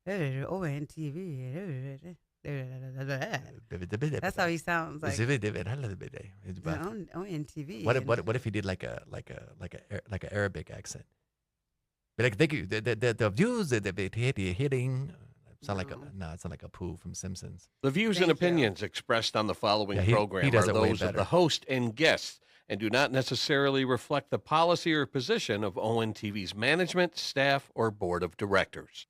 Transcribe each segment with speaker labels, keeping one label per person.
Speaker 1: ONTV. That's how he sounds like ONTV.
Speaker 2: What if he did like a Arabic accent? Be like, thank you. The views that they're hitting. Sound like it's not like a poo from Simpsons.
Speaker 3: The views and opinions expressed on the following
Speaker 2: he
Speaker 3: program
Speaker 2: does
Speaker 3: are
Speaker 2: it way
Speaker 3: those of
Speaker 2: better.
Speaker 3: the host and guests and do not necessarily reflect the policy or position of ONTV's management, staff, or board of directors.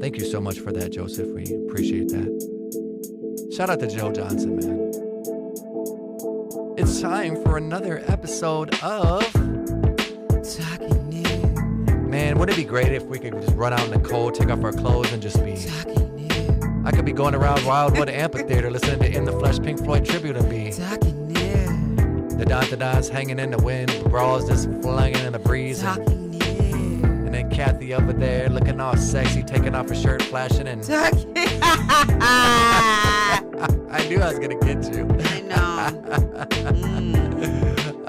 Speaker 2: Thank you so much for that, Joseph. We appreciate that. Shout out to Joe Johnson, man. It's time for another episode of
Speaker 1: Talking News.
Speaker 2: Man, wouldn't it be great if we could just run out in the cold, take off our clothes, and just be
Speaker 1: Talking News.
Speaker 2: I could be going around Wildwood Amphitheater listening to In the Flesh Pink Floyd tribute and be
Speaker 1: Talking News.
Speaker 2: the Don hanging in the wind, the bras just flinging in the breeze.
Speaker 1: Talking News.
Speaker 2: And then Kathy over there looking all sexy, taking off her shirt, flashing, and
Speaker 1: Talking.
Speaker 2: I knew I was gonna get you.
Speaker 1: I know.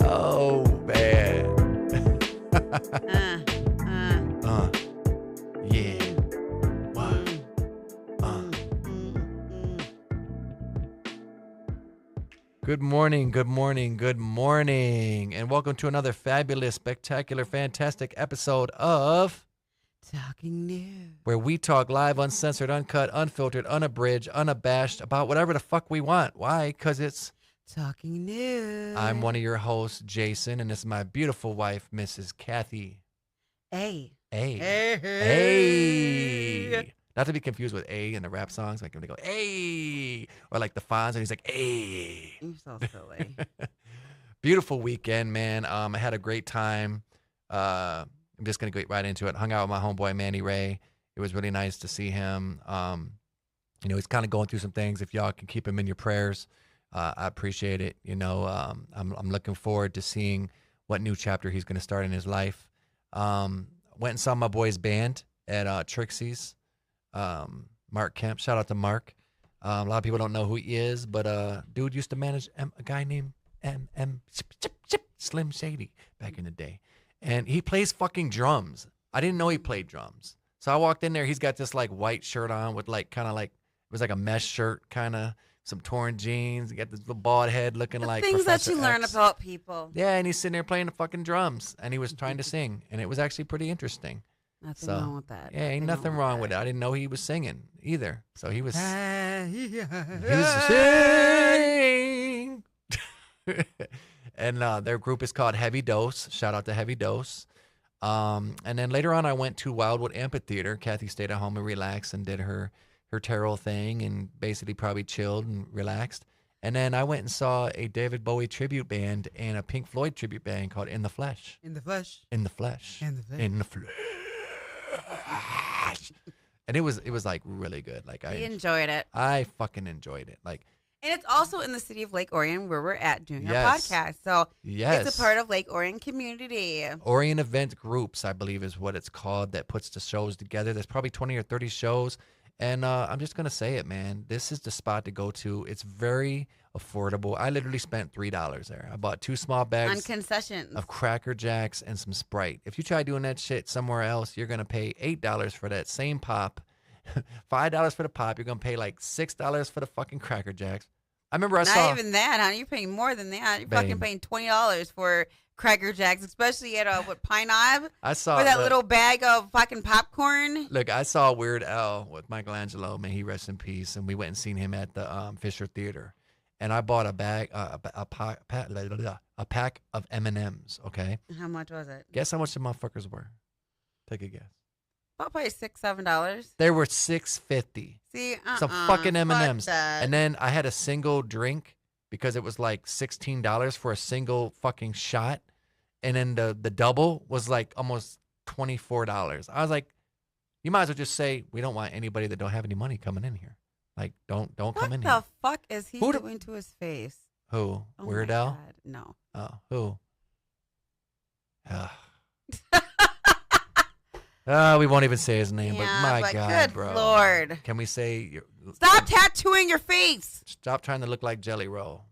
Speaker 2: Oh man. Yeah. What? Good morning, good morning, good morning, and welcome to another fabulous, spectacular, fantastic episode of
Speaker 1: Talking News.
Speaker 2: where we talk live, uncensored, uncut, unfiltered, unabridged, unabashed about whatever the fuck we want. Why? Because it's
Speaker 1: Talking News.
Speaker 2: I'm one of your hosts, Jason, and this is my beautiful wife, Mrs. Kathy.
Speaker 1: Hey.
Speaker 2: Hey.
Speaker 1: Hey.
Speaker 2: Hey. Not to be confused with A in the rap songs, like when they go, hey, or like the Fonz, and he's like, hey.
Speaker 1: You're so silly.
Speaker 2: Beautiful weekend, man. I had a great time. I'm just going to get right into it. Hung out with my homeboy, Manny Ray. It was really nice to see him. He's kind of going through some things. If y'all can keep him in your prayers, I appreciate it. I'm looking forward to seeing what new chapter he's going to start in his life. Went and saw my boy's band at Trixie's. Mark Kemp. Shout out to Mark. A lot of people don't know who he is, but dude used to manage a guy named Slim Shady back in the day. And he plays fucking drums. I didn't know he played drums. So I walked in there. He's got this like white shirt on with like kind of like, it was like a mesh shirt, kind of some torn jeans. He got this little bald head looking
Speaker 1: The
Speaker 2: like
Speaker 1: things
Speaker 2: Professor
Speaker 1: that you learn
Speaker 2: X.
Speaker 1: about people.
Speaker 2: Yeah, and he's sitting there playing the fucking drums. And he was trying to sing. And it was actually pretty interesting.
Speaker 1: Nothing wrong with that.
Speaker 2: Yeah, ain't nothing wrong with it. I didn't know he was singing either. So he was sing. And their group is called Heavy Dose. Shout out to Heavy Dose. And then later on, I went to Wildwood Amphitheater. Kathy stayed at home and relaxed and did her tarot thing and basically probably chilled and relaxed. And then I went and saw a David Bowie tribute band and a Pink Floyd tribute band called In the Flesh.
Speaker 1: In the Flesh.
Speaker 2: In the Flesh.
Speaker 1: In the Flesh.
Speaker 2: In the Flesh. And it was like really good. Like
Speaker 1: I enjoyed it.
Speaker 2: I fucking enjoyed it. Like,
Speaker 1: and it's also in the city of Lake Orion where we're at doing our
Speaker 2: Yes.
Speaker 1: podcast. So
Speaker 2: yes,
Speaker 1: it's a part of Lake Orion community.
Speaker 2: Orion Event Groups, I believe is what it's called, that puts the shows together. There's probably 20 or 30 shows. And I'm just going to say it, man. This is the spot to go to. It's very affordable. I literally spent $3 there. I bought 2 small
Speaker 1: On
Speaker 2: bags
Speaker 1: concessions.
Speaker 2: of Cracker Jacks and some Sprite. If you try doing that shit somewhere else, you're going to pay $8 for that same pop, $5 for the pop. You're going to pay like $6 for the fucking Cracker Jacks. I remember I saw...
Speaker 1: Not even that, honey. You're paying more than that. You're fucking
Speaker 2: Babe.
Speaker 1: paying $20 for Cracker Jacks, especially at Pine Knob.
Speaker 2: I saw
Speaker 1: For that
Speaker 2: look,
Speaker 1: little bag of fucking popcorn.
Speaker 2: Look, I saw Weird Al with Michelangelo. May he rest in peace. And we went and seen him at the Fisher Theater. And I bought a bag, a pack of M&Ms. Okay,
Speaker 1: How much was it?
Speaker 2: guess how much the motherfuckers were? Take a guess.
Speaker 1: About probably $6, $7.
Speaker 2: They were $6.50.
Speaker 1: See,
Speaker 2: Some fucking M&Ms.
Speaker 1: Fuck that.
Speaker 2: And then I had a single drink because it was like $16 for a single fucking shot. And then the double was like almost $24. I was like, you might as well just say, we don't want anybody that don't have any money coming in here. Like, don't come in
Speaker 1: What
Speaker 2: here.
Speaker 1: the fuck is he
Speaker 2: Who
Speaker 1: doing to his face?
Speaker 2: Who?
Speaker 1: Oh
Speaker 2: Weird
Speaker 1: my
Speaker 2: Al?
Speaker 1: God, no.
Speaker 2: Oh, who? We won't even say his name, but my God,
Speaker 1: good
Speaker 2: bro.
Speaker 1: Lord.
Speaker 2: Can we say,
Speaker 1: Stop tattooing your face.
Speaker 2: stop trying to look like Jelly Roll?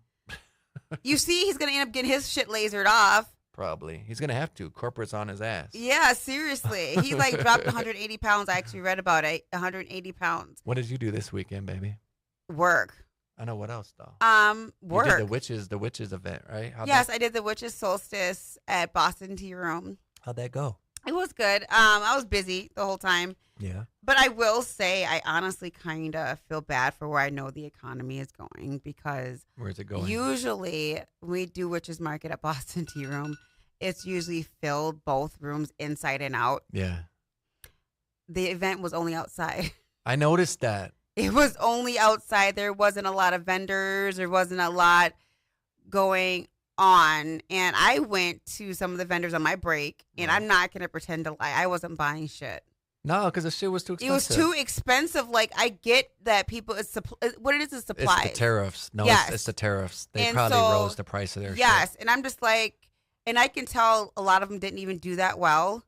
Speaker 1: You see, he's going to end up getting his shit lasered off.
Speaker 2: Probably. He's gonna have to. Corporate's on his ass.
Speaker 1: Yeah, seriously. He like dropped 180 pounds. I actually read about it. 180 pounds.
Speaker 2: What did you do this weekend, baby?
Speaker 1: Work.
Speaker 2: I know what else though.
Speaker 1: Work.
Speaker 2: You did the witches event, right?
Speaker 1: Yes, I did the Witches Solstice at Boston Tea Room.
Speaker 2: How'd that go?
Speaker 1: It was good. I was busy the whole time.
Speaker 2: Yeah.
Speaker 1: But I will say I honestly kind of feel bad for where I know the economy is going because
Speaker 2: Where's it going?
Speaker 1: usually when we do Witches Market at Boston Tea Room, it's usually filled both rooms inside and out.
Speaker 2: Yeah.
Speaker 1: The event was only outside.
Speaker 2: I noticed that.
Speaker 1: It was only outside. There wasn't a lot of vendors. There wasn't a lot going on. And I went to some of the vendors on my break, and
Speaker 2: Right.
Speaker 1: I'm not going to pretend to lie. I wasn't buying shit.
Speaker 2: No, because the shit was too expensive.
Speaker 1: It was too expensive. Like, I get that people, what it is supplies.
Speaker 2: It's the tariffs. No,
Speaker 1: Yes.
Speaker 2: it's the tariffs. They
Speaker 1: And
Speaker 2: probably
Speaker 1: so-
Speaker 2: rose the price of their
Speaker 1: Yes.
Speaker 2: shit.
Speaker 1: And I'm just like, and I can tell a lot of them didn't even do that well.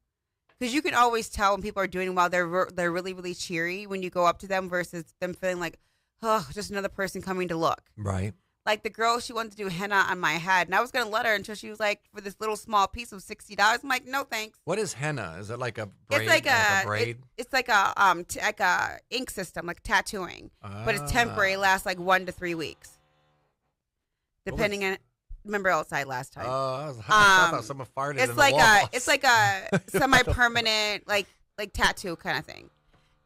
Speaker 1: Because you can always tell when people are doing well, they're really, really cheery when you go up to them versus them feeling like, oh, just another person coming to look.
Speaker 2: Right.
Speaker 1: Like the girl, she wanted to do henna on my head, and I was gonna let her until she was like, for this little small piece of $60. I'm like, no thanks.
Speaker 2: What is henna? Is it like a braid?
Speaker 1: It's like a
Speaker 2: braid?
Speaker 1: it's like a ink system, like tattooing, but it's temporary. It lasts like 1 to 3 weeks,
Speaker 2: What
Speaker 1: depending on. Remember outside last time.
Speaker 2: I thought someone farted in
Speaker 1: It's
Speaker 2: the
Speaker 1: like
Speaker 2: walls.
Speaker 1: it's like a semi-permanent like tattoo kind of thing.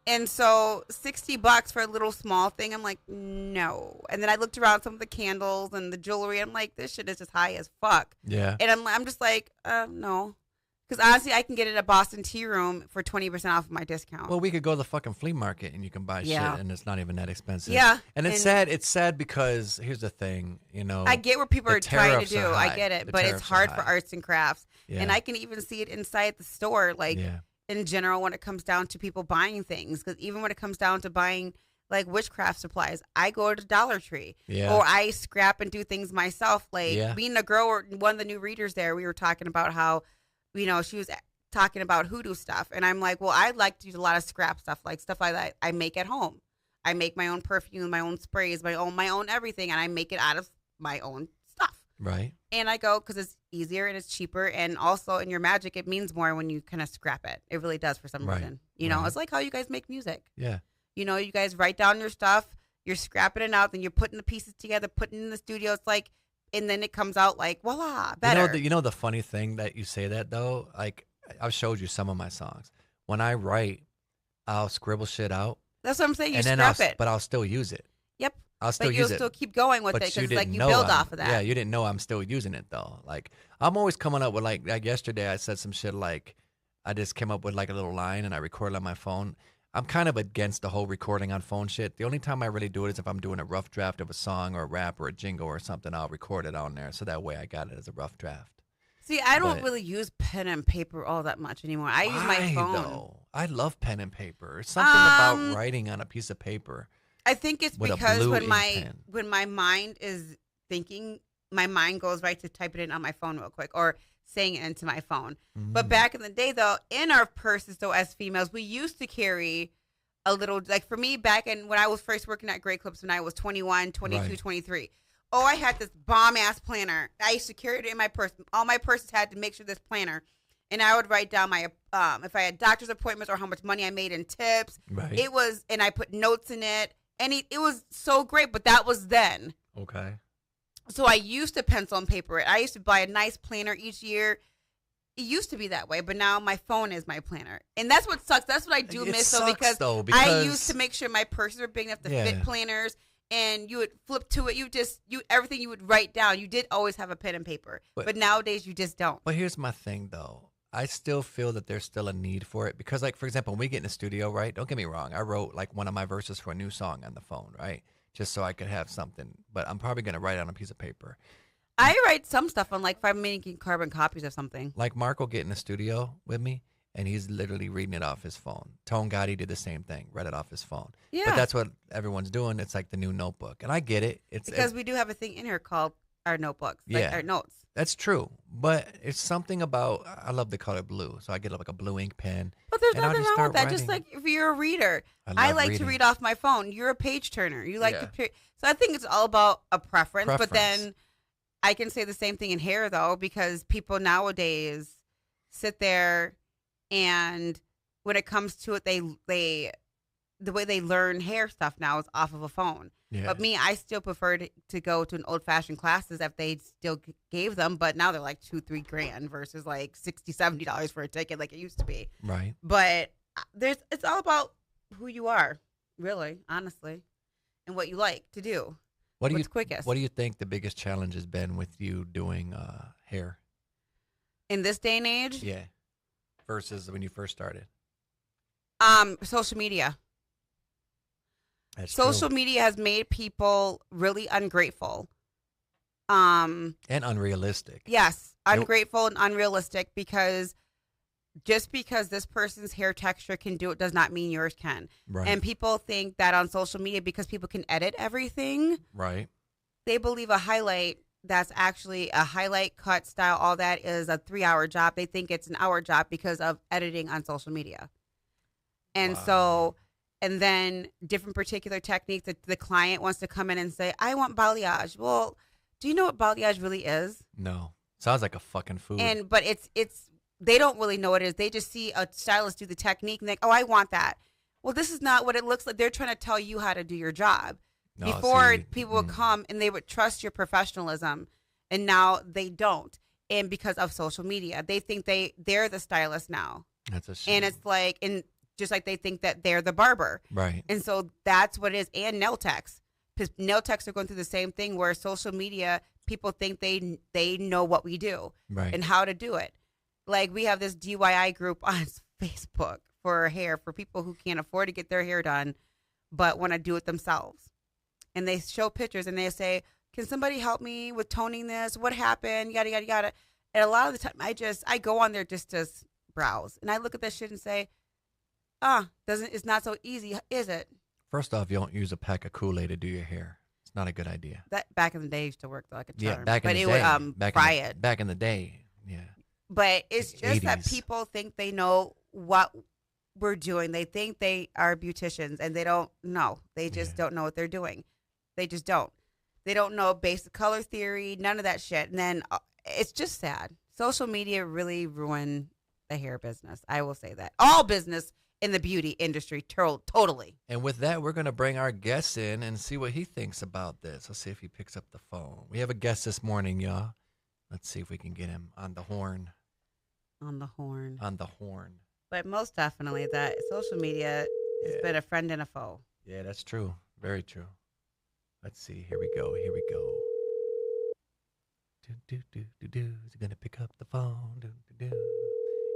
Speaker 1: And so $60 for a little small thing, I'm like, no. And then I looked around some of the candles and the jewelry. I'm like, this shit is just high as fuck.
Speaker 2: Yeah.
Speaker 1: And I'm just like, no. Because honestly, I can get it at Boston Tea Room for 20% off of my discount.
Speaker 2: Well, we could go to the fucking flea market and you can buy
Speaker 1: Yeah.
Speaker 2: shit and it's not even that expensive.
Speaker 1: Yeah.
Speaker 2: And it's sad. It's sad because here's the thing, you know.
Speaker 1: I get what people
Speaker 2: the
Speaker 1: are trying to
Speaker 2: tariffs
Speaker 1: do.
Speaker 2: are
Speaker 1: I
Speaker 2: high.
Speaker 1: get it.
Speaker 2: The
Speaker 1: But it's
Speaker 2: tariffs are
Speaker 1: hard for
Speaker 2: high.
Speaker 1: arts and crafts.
Speaker 2: Yeah.
Speaker 1: And I can even see it inside the store. Like,
Speaker 2: yeah.
Speaker 1: in general when it comes down to people buying things, because even when it comes down to buying like witchcraft supplies, I go to Dollar Tree
Speaker 2: Yeah.
Speaker 1: or I scrap and do things myself. Like
Speaker 2: Yeah.
Speaker 1: being a girl or one of the new readers there, we were talking about how, you know, she was talking about hoodoo stuff, and I'm like, well, I like to use a lot of scrap stuff, like stuff like that I make at home. I make my own perfume, my own sprays, my own everything, and I make it out of my own stuff.
Speaker 2: Right.
Speaker 1: And I go because it's easier and it's cheaper, and also in your magic, it means more when you kind of scrap it. It really does for some
Speaker 2: Right.
Speaker 1: reason. You know,
Speaker 2: Right.
Speaker 1: it's like how you guys make music.
Speaker 2: Yeah.
Speaker 1: You know, you guys write down your stuff, you're scrapping it out, then you're putting the pieces together, putting it in the studio. It's like, and then it comes out like, voila, better.
Speaker 2: You know the funny thing that you say that though, like I've showed you some of my songs. When I write, I'll scribble shit out,
Speaker 1: That's what I'm saying. You
Speaker 2: and then
Speaker 1: scrap it.
Speaker 2: but I'll still use it.
Speaker 1: Yep.
Speaker 2: I'll still
Speaker 1: But you'll
Speaker 2: use it.
Speaker 1: still keep going with
Speaker 2: But
Speaker 1: it because
Speaker 2: you
Speaker 1: it's like
Speaker 2: didn't
Speaker 1: you
Speaker 2: know
Speaker 1: build
Speaker 2: I'm-
Speaker 1: off of that.
Speaker 2: Yeah, you didn't know I'm still using it though. Like I'm always coming up with like yesterday I said some shit like I just came up with like a little line and I recorded on my phone. I'm kind of against the whole recording on phone shit. The only time I really do it is if I'm doing a rough draft of a song or a rap or a jingle or something. I'll record it on there so that way I got it as a rough draft.
Speaker 1: See, I don't
Speaker 2: But-
Speaker 1: really use pen and paper all that much anymore. I use my
Speaker 2: Why,
Speaker 1: phone.
Speaker 2: though? I love pen and paper. It's something about writing on a piece of paper.
Speaker 1: I think it's
Speaker 2: with a
Speaker 1: because
Speaker 2: blue
Speaker 1: when
Speaker 2: ink
Speaker 1: my
Speaker 2: pen.
Speaker 1: when my mind is thinking, my mind goes right to typing it in on my phone real quick or saying it into my phone. But
Speaker 2: Mm.
Speaker 1: back in the day, though, in our purses, though, as females, we used to carry a little, like for me, back in when I was first working at Great Clips when I was 21, 22,
Speaker 2: Right.
Speaker 1: 23. Oh, I had this bomb-ass planner. I used to carry it in my purse. All my purses had to make sure this planner. And I would write down my, if I had doctor's appointments or how much money I made in tips.
Speaker 2: Right.
Speaker 1: It was, and I put notes in it. And it was so great, but that was then.
Speaker 2: Okay.
Speaker 1: So I used to pencil and paper it. I used to buy a nice planner each year. It used to be that way, but now my phone is my planner. And that's what sucks. That's what I do
Speaker 2: It
Speaker 1: miss,
Speaker 2: sucks,
Speaker 1: though,
Speaker 2: though,
Speaker 1: I used to make sure my purses were big enough to
Speaker 2: Yeah.
Speaker 1: fit planners, and you would flip to it. Everything you would write down. You did always have a pen and paper, but nowadays you just don't.
Speaker 2: But here's my thing, though. I still feel that there's still a need for it because, like, for example, when we get in the studio, right? Don't get me wrong. I wrote like one of my verses for a new song on the phone, right? Just so I could have something. But I'm probably gonna write it on a piece of paper.
Speaker 1: I write some stuff on like if I'm making carbon copies of something.
Speaker 2: Like Mark will get in the studio with me, and he's literally reading it off his phone. Tone Gotti did the same thing, read it off his phone.
Speaker 1: Yeah.
Speaker 2: But that's what everyone's doing. It's like the new notebook, and I get it. It's
Speaker 1: Because we do have a thing in here called our notebooks, like
Speaker 2: Yeah.
Speaker 1: our notes.
Speaker 2: that's true. But it's something about I love the color blue, so I get like a blue ink pen.
Speaker 1: But there's
Speaker 2: And I'll
Speaker 1: nothing
Speaker 2: just
Speaker 1: wrong with
Speaker 2: start
Speaker 1: that. Just
Speaker 2: writing.
Speaker 1: like if you're a reader,
Speaker 2: I
Speaker 1: I
Speaker 2: love
Speaker 1: like to
Speaker 2: reading.
Speaker 1: read off my phone. You're a page turner. You like
Speaker 2: Yeah.
Speaker 1: to. So I think it's all about a preference. But
Speaker 2: Preference.
Speaker 1: then I can say the same thing in hair though, because people nowadays sit there and when it comes to it, the way they learn hair stuff now is off of a phone.
Speaker 2: Yeah.
Speaker 1: But me, I still prefer to go to an old fashioned classes if they still gave them. But now they're like $2-3 grand versus like $60-$70 for a ticket like it used to be.
Speaker 2: Right.
Speaker 1: But it's all about who you are, really, honestly, and what you like to do.
Speaker 2: What do
Speaker 1: What's
Speaker 2: you
Speaker 1: quickest
Speaker 2: What do you think the biggest challenge has been with you doing hair?
Speaker 1: in this day and age?
Speaker 2: Yeah. Versus when you first started.
Speaker 1: Social media.
Speaker 2: That's
Speaker 1: Social
Speaker 2: true.
Speaker 1: media has made people really ungrateful.
Speaker 2: And unrealistic.
Speaker 1: Yes,
Speaker 2: Nope.
Speaker 1: ungrateful and unrealistic because just because this person's hair texture can do it does not mean yours can.
Speaker 2: Right.
Speaker 1: And people think that on social media, because people can edit everything,
Speaker 2: Right.
Speaker 1: they believe a highlight that's actually a highlight, cut, style, all that is a 3-hour job. They think it's an hour job because of editing on social media. And
Speaker 2: Wow.
Speaker 1: so, and then different particular techniques that the client wants to come in and say, I want balayage. Well, do you know what balayage really is?
Speaker 2: No. Sounds like a fucking food.
Speaker 1: But it's they don't really know what it is. They just see a stylist do the technique and they oh, I want that. Well, this is not what it looks like. They're trying to tell you how to do your job.
Speaker 2: No,
Speaker 1: Before
Speaker 2: see,
Speaker 1: people would come and they would trust your professionalism, and now they don't. And because of social media, they think they're the stylist now,
Speaker 2: That's a shame.
Speaker 1: and it's like, and just like they think that they're the barber,
Speaker 2: right.
Speaker 1: and so that's what it is. And nail techs, because nail techs are going through the same thing where social media people think they know what we do
Speaker 2: Right.
Speaker 1: and how to do it. Like we have this DIY group on Facebook for hair for people who can't afford to get their hair done, but want to do it themselves. And they show pictures and they say, "Can somebody help me with toning this? What happened? Yada yada yada." And a lot of the time, I go on there just to browse, and I look at that shit and say, it's not so easy, is it?
Speaker 2: First off, you don't use a pack of Kool-Aid to do your hair. It's not a good idea.
Speaker 1: That back in the day used to work like a charm.
Speaker 2: Yeah, back in
Speaker 1: but
Speaker 2: the
Speaker 1: it
Speaker 2: day.
Speaker 1: would fry it.
Speaker 2: Back in the day. Yeah.
Speaker 1: But it's just that
Speaker 2: 80s.
Speaker 1: people think they know what we're doing. They think they are beauticians, and they don't know. They just
Speaker 2: Yeah.
Speaker 1: don't know what they're doing. They just don't. They don't know basic color theory, none of that shit. And then it's just sad. Social media really ruined the hair business. I will say that. All business in the beauty industry, totally.
Speaker 2: And with that, we're going to bring our guest in and see what he thinks about this. Let's see if he picks up the phone. We have a guest this morning, y'all. Let's see if we can get him on the horn.
Speaker 1: On the horn.
Speaker 2: On the horn.
Speaker 1: But most definitely that social media has
Speaker 2: Yeah.
Speaker 1: been a friend and a foe.
Speaker 2: Yeah, that's true. Very true. Let's see. Here we go. Here we go. Do, do, do, do, do. Is he going to pick up the phone? Do, do, do.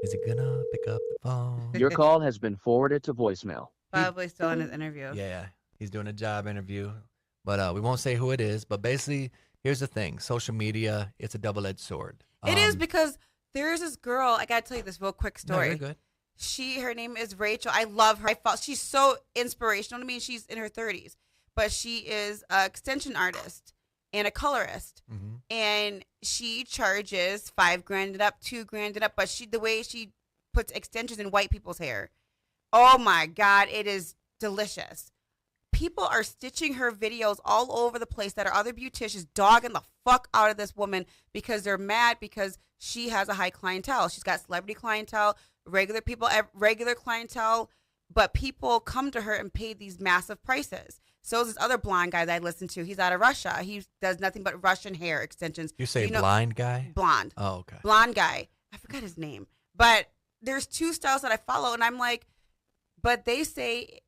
Speaker 2: Is he going to pick up the phone?
Speaker 4: Your call has been forwarded to voicemail.
Speaker 1: Probably still in his interview.
Speaker 2: Yeah, he's doing a job interview. But we won't say who it is. But basically, here's the thing. Social media, it's a double-edged sword.
Speaker 1: It is because there is this girl. I gotta tell you this real quick
Speaker 2: No,
Speaker 1: story.
Speaker 2: you're good.
Speaker 1: Her name is Rachel. I love her. She's so inspirational to me. She's in her 30s, but she is an extension artist and a colorist,
Speaker 2: Mm-hmm.
Speaker 1: and she charges $5 grand and up, $2 grand and up. But the way she puts extensions in white people's hair, oh my God, it is delicious. People are stitching her videos all over the place that are other beauticians dogging the fuck out of this woman because they're mad because she has a high clientele. She's got celebrity clientele, regular people, regular clientele, but people come to her and pay these massive prices. So is this other blonde guy that I listen to. He's out of Russia. He does nothing but Russian hair extensions.
Speaker 2: You say
Speaker 1: You know-
Speaker 2: blind guy?
Speaker 1: Blonde.
Speaker 2: Oh, okay.
Speaker 1: Blonde guy. I forgot his name. But there's two styles that I follow, and I'm like, but they say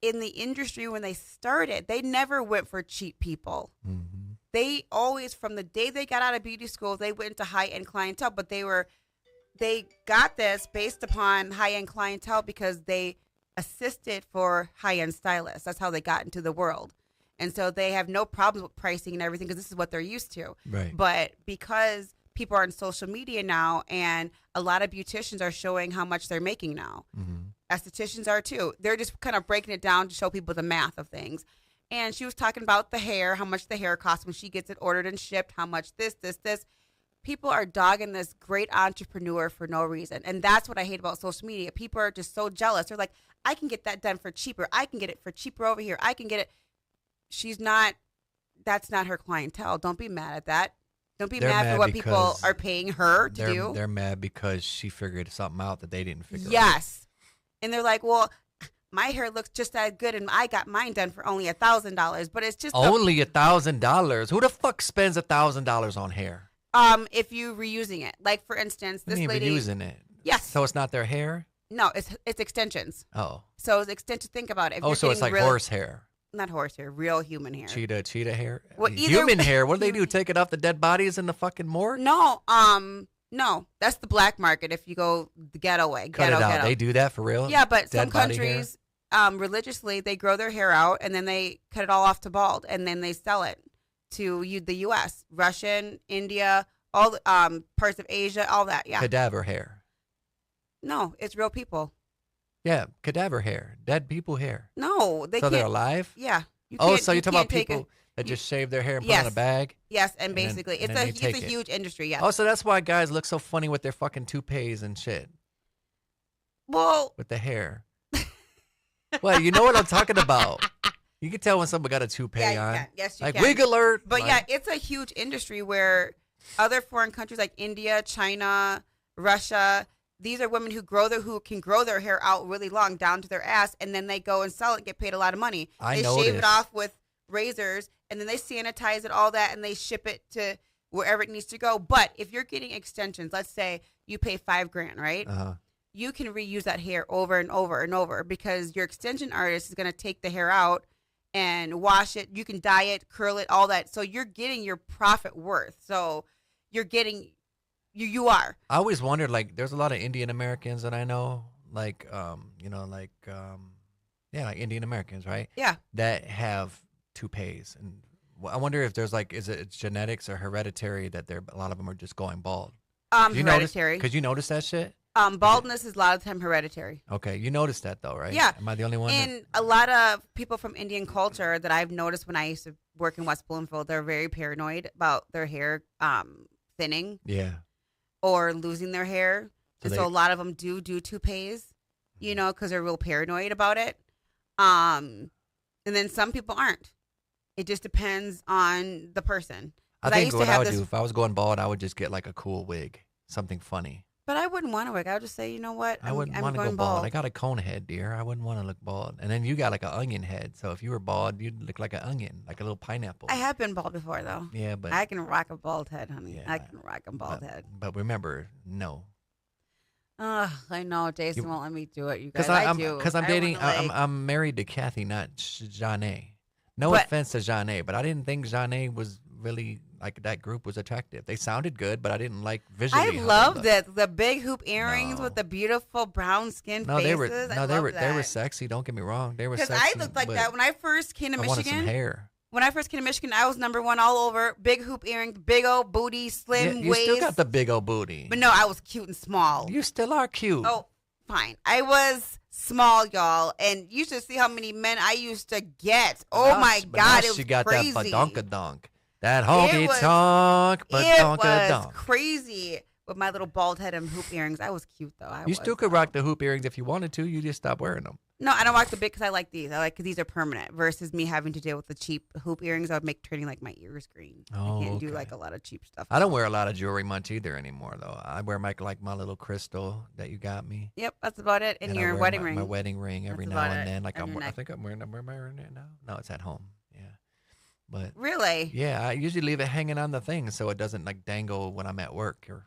Speaker 1: in the industry when they started, they never went for cheap people.
Speaker 2: Mm-hmm.
Speaker 1: They always, from the day they got out of beauty school, they went into high-end clientele, but they got this based upon high-end clientele because they assisted for high-end stylists. That's how they got into the world. And so they have no problems with pricing and everything because this is what they're used to.
Speaker 2: Right.
Speaker 1: But because people are on social media now and a lot of beauticians are showing how much they're making now.
Speaker 2: Mm-hmm.
Speaker 1: Estheticians are too. They're just kind of breaking it down to show people the math of things. And she was talking about the hair, how much the hair costs when she gets it ordered and shipped, how much this. People are dogging this great entrepreneur for no reason. And that's what I hate about social media. People are just so jealous. They're like, I can get that done for cheaper. I can get it for cheaper over here. I can get it. That's not her clientele. Don't be mad at that. Don't be
Speaker 2: They're
Speaker 1: mad
Speaker 2: mad
Speaker 1: for what people
Speaker 2: because
Speaker 1: are paying her to do.
Speaker 2: They're mad because she figured something out that they didn't figure out.
Speaker 1: Yes. And they're like, well, my hair looks just as good and I got mine done for only $1,000. But it's just
Speaker 2: Only $1,000. Who the fuck spends $1,000 on hair?
Speaker 1: if you reusing it. Like for instance,
Speaker 2: What
Speaker 1: this
Speaker 2: do you mean
Speaker 1: lady
Speaker 2: using it?
Speaker 1: Yes.
Speaker 2: So it's not their hair?
Speaker 1: No, it's extensions.
Speaker 2: Oh.
Speaker 1: So it's extensions. Think about it. If
Speaker 2: Oh,
Speaker 1: you're
Speaker 2: so it's
Speaker 1: getting
Speaker 2: like
Speaker 1: real-
Speaker 2: horse hair.
Speaker 1: Not horse hair, real human hair.
Speaker 2: Cheetah hair.
Speaker 1: Well, either
Speaker 2: Human
Speaker 1: way-
Speaker 2: hair. What do they do? Take it off the dead bodies in the fucking morgue?
Speaker 1: No, that's the black market. If you go the ghetto way,
Speaker 2: Cut it out.
Speaker 1: ghetto.
Speaker 2: They do that for real?
Speaker 1: Yeah, but
Speaker 2: Dead
Speaker 1: some
Speaker 2: body hair?
Speaker 1: countries, religiously, they grow their hair out and then they cut it all off to bald and then they sell it to the U.S., Russian, India, all the, parts of Asia, all that. Yeah.
Speaker 2: Cadaver hair.
Speaker 1: No, it's real people.
Speaker 2: Yeah, cadaver hair. Dead people hair.
Speaker 1: No, they
Speaker 2: So
Speaker 1: can't.
Speaker 2: they're alive?
Speaker 1: Yeah. You
Speaker 2: Oh,
Speaker 1: can't-
Speaker 2: so you're talking
Speaker 1: can't
Speaker 2: about
Speaker 1: take
Speaker 2: people that
Speaker 1: you-
Speaker 2: just shave their hair and put it in a
Speaker 1: Yes.
Speaker 2: bag?
Speaker 1: Yes, and
Speaker 2: and then-
Speaker 1: basically,
Speaker 2: and
Speaker 1: it's
Speaker 2: then
Speaker 1: a
Speaker 2: they take
Speaker 1: it's a
Speaker 2: it.
Speaker 1: huge industry. Yes.
Speaker 2: Oh, so that's why guys look so funny with their fucking toupees and shit
Speaker 1: Well,
Speaker 2: with the hair. Well, you know what I'm talking about. You can tell when someone got a toupee
Speaker 1: yeah, you
Speaker 2: on.
Speaker 1: can. Yes, you
Speaker 2: Like
Speaker 1: can.
Speaker 2: wig alert.
Speaker 1: But
Speaker 2: like,
Speaker 1: yeah, it's a huge industry where other foreign countries like India, China, Russia, these are women who can grow their hair out really long down to their ass, and then they go and sell it and get paid a lot of money.
Speaker 2: I
Speaker 1: They shave
Speaker 2: noticed.
Speaker 1: it off with razors, and then they sanitize it, all that, and they ship it to wherever it needs to go. But if you're getting extensions, let's say you pay $5,000, right?
Speaker 2: Uh-huh.
Speaker 1: You can reuse that hair over and over and over because your extension artist is going to take the hair out and wash it. You can dye it, curl it, all that. So you're getting your profit worth. So you're getting, you are.
Speaker 2: I always wondered, like, there's a lot of Indian Americans that I know, like, like Indian Americans, right?
Speaker 1: Yeah.
Speaker 2: That have toupees, and I wonder if there's like, is it genetics or hereditary that a lot of them are just going bald?
Speaker 1: Hereditary.
Speaker 2: Could you notice that shit?
Speaker 1: Baldness is a lot of time hereditary.
Speaker 2: Okay, you noticed that though, right?
Speaker 1: Yeah.
Speaker 2: Am I the only one?
Speaker 1: And a lot of people from Indian culture that I've noticed when I used to work in West Bloomfield, they're very paranoid about their hair thinning
Speaker 2: Yeah.
Speaker 1: or losing their hair.
Speaker 2: So
Speaker 1: And so
Speaker 2: they-
Speaker 1: a lot of them do toupees, because they're real paranoid about it. And then some people aren't. It just depends on the person.
Speaker 2: I
Speaker 1: 'Cause
Speaker 2: think
Speaker 1: used to
Speaker 2: what I
Speaker 1: have
Speaker 2: would
Speaker 1: this-
Speaker 2: do if I was going bald, I would just get like a cool wig, something funny.
Speaker 1: But I wouldn't want to wig. I would just say, you know what?
Speaker 2: I wouldn't
Speaker 1: I'm
Speaker 2: want to
Speaker 1: going
Speaker 2: go bald.
Speaker 1: bald.
Speaker 2: I got a cone head, dear. I wouldn't want to look bald. And then you got like an onion head. So if you were bald, you'd look like an onion, like a little pineapple.
Speaker 1: I have been bald before, though.
Speaker 2: Yeah, but
Speaker 1: I can rock a bald head, honey.
Speaker 2: Yeah,
Speaker 1: I can rock a bald head.
Speaker 2: But remember, no,
Speaker 1: I know Jason
Speaker 2: You-
Speaker 1: won't let me do it. You guys,
Speaker 2: because
Speaker 1: I do.
Speaker 2: I'm
Speaker 1: I
Speaker 2: dating.
Speaker 1: wanna, like-
Speaker 2: I'm married to Kathy, not Janae. No
Speaker 1: But-
Speaker 2: offense to Janae, but I didn't think Janae was really like that group was attractive. They sounded good, but I didn't like visually.
Speaker 1: I
Speaker 2: how they
Speaker 1: loved
Speaker 2: looked.
Speaker 1: it. The big hoop earrings
Speaker 2: No.
Speaker 1: with the beautiful brown skin
Speaker 2: No,
Speaker 1: faces.
Speaker 2: they were
Speaker 1: I
Speaker 2: they
Speaker 1: loved
Speaker 2: were sexy. Don't get me wrong, they were
Speaker 1: Because
Speaker 2: sexy.
Speaker 1: I looked like
Speaker 2: but
Speaker 1: that when I first came to
Speaker 2: I wanted some
Speaker 1: Michigan.
Speaker 2: hair.
Speaker 1: When I first came to Michigan, I was #1 all over. Big hoop earrings, big old booty, slim
Speaker 2: Yeah, you
Speaker 1: waist.
Speaker 2: still got the big old booty.
Speaker 1: But no, I was cute and small.
Speaker 2: You still are cute.
Speaker 1: Oh, fine. I was small, y'all, and you should see how many men I used to get. Oh my
Speaker 2: But now
Speaker 1: God, it was
Speaker 2: she got
Speaker 1: crazy.
Speaker 2: that badonkadonk. That honky
Speaker 1: was-
Speaker 2: tonk
Speaker 1: It was
Speaker 2: badonkadonk.
Speaker 1: crazy with my little bald head and hoop earrings. I was cute though.
Speaker 2: You still could rock the hoop earrings if you wanted to. You just stop wearing them.
Speaker 1: No, I don't rock the big because I like these. I like because these are permanent versus me having to deal with the cheap hoop earrings. I would make turning like my ears green.
Speaker 2: Oh,
Speaker 1: I can't do
Speaker 2: okay.
Speaker 1: like a lot of cheap stuff.
Speaker 2: I don't wear a lot of jewelry much either anymore, though. I wear my little crystal that you got me.
Speaker 1: Yep, that's about it. And
Speaker 2: I
Speaker 1: your
Speaker 2: wear
Speaker 1: wedding
Speaker 2: my,
Speaker 1: ring.
Speaker 2: my wedding ring every
Speaker 1: That's
Speaker 2: now
Speaker 1: about
Speaker 2: and
Speaker 1: it.
Speaker 2: then. Like
Speaker 1: On your
Speaker 2: I
Speaker 1: neck.
Speaker 2: think I'm wearing it now. No, it's at home. Yeah, but
Speaker 1: Really?
Speaker 2: yeah, I usually leave it hanging on the thing so it doesn't like dangle when I'm at work or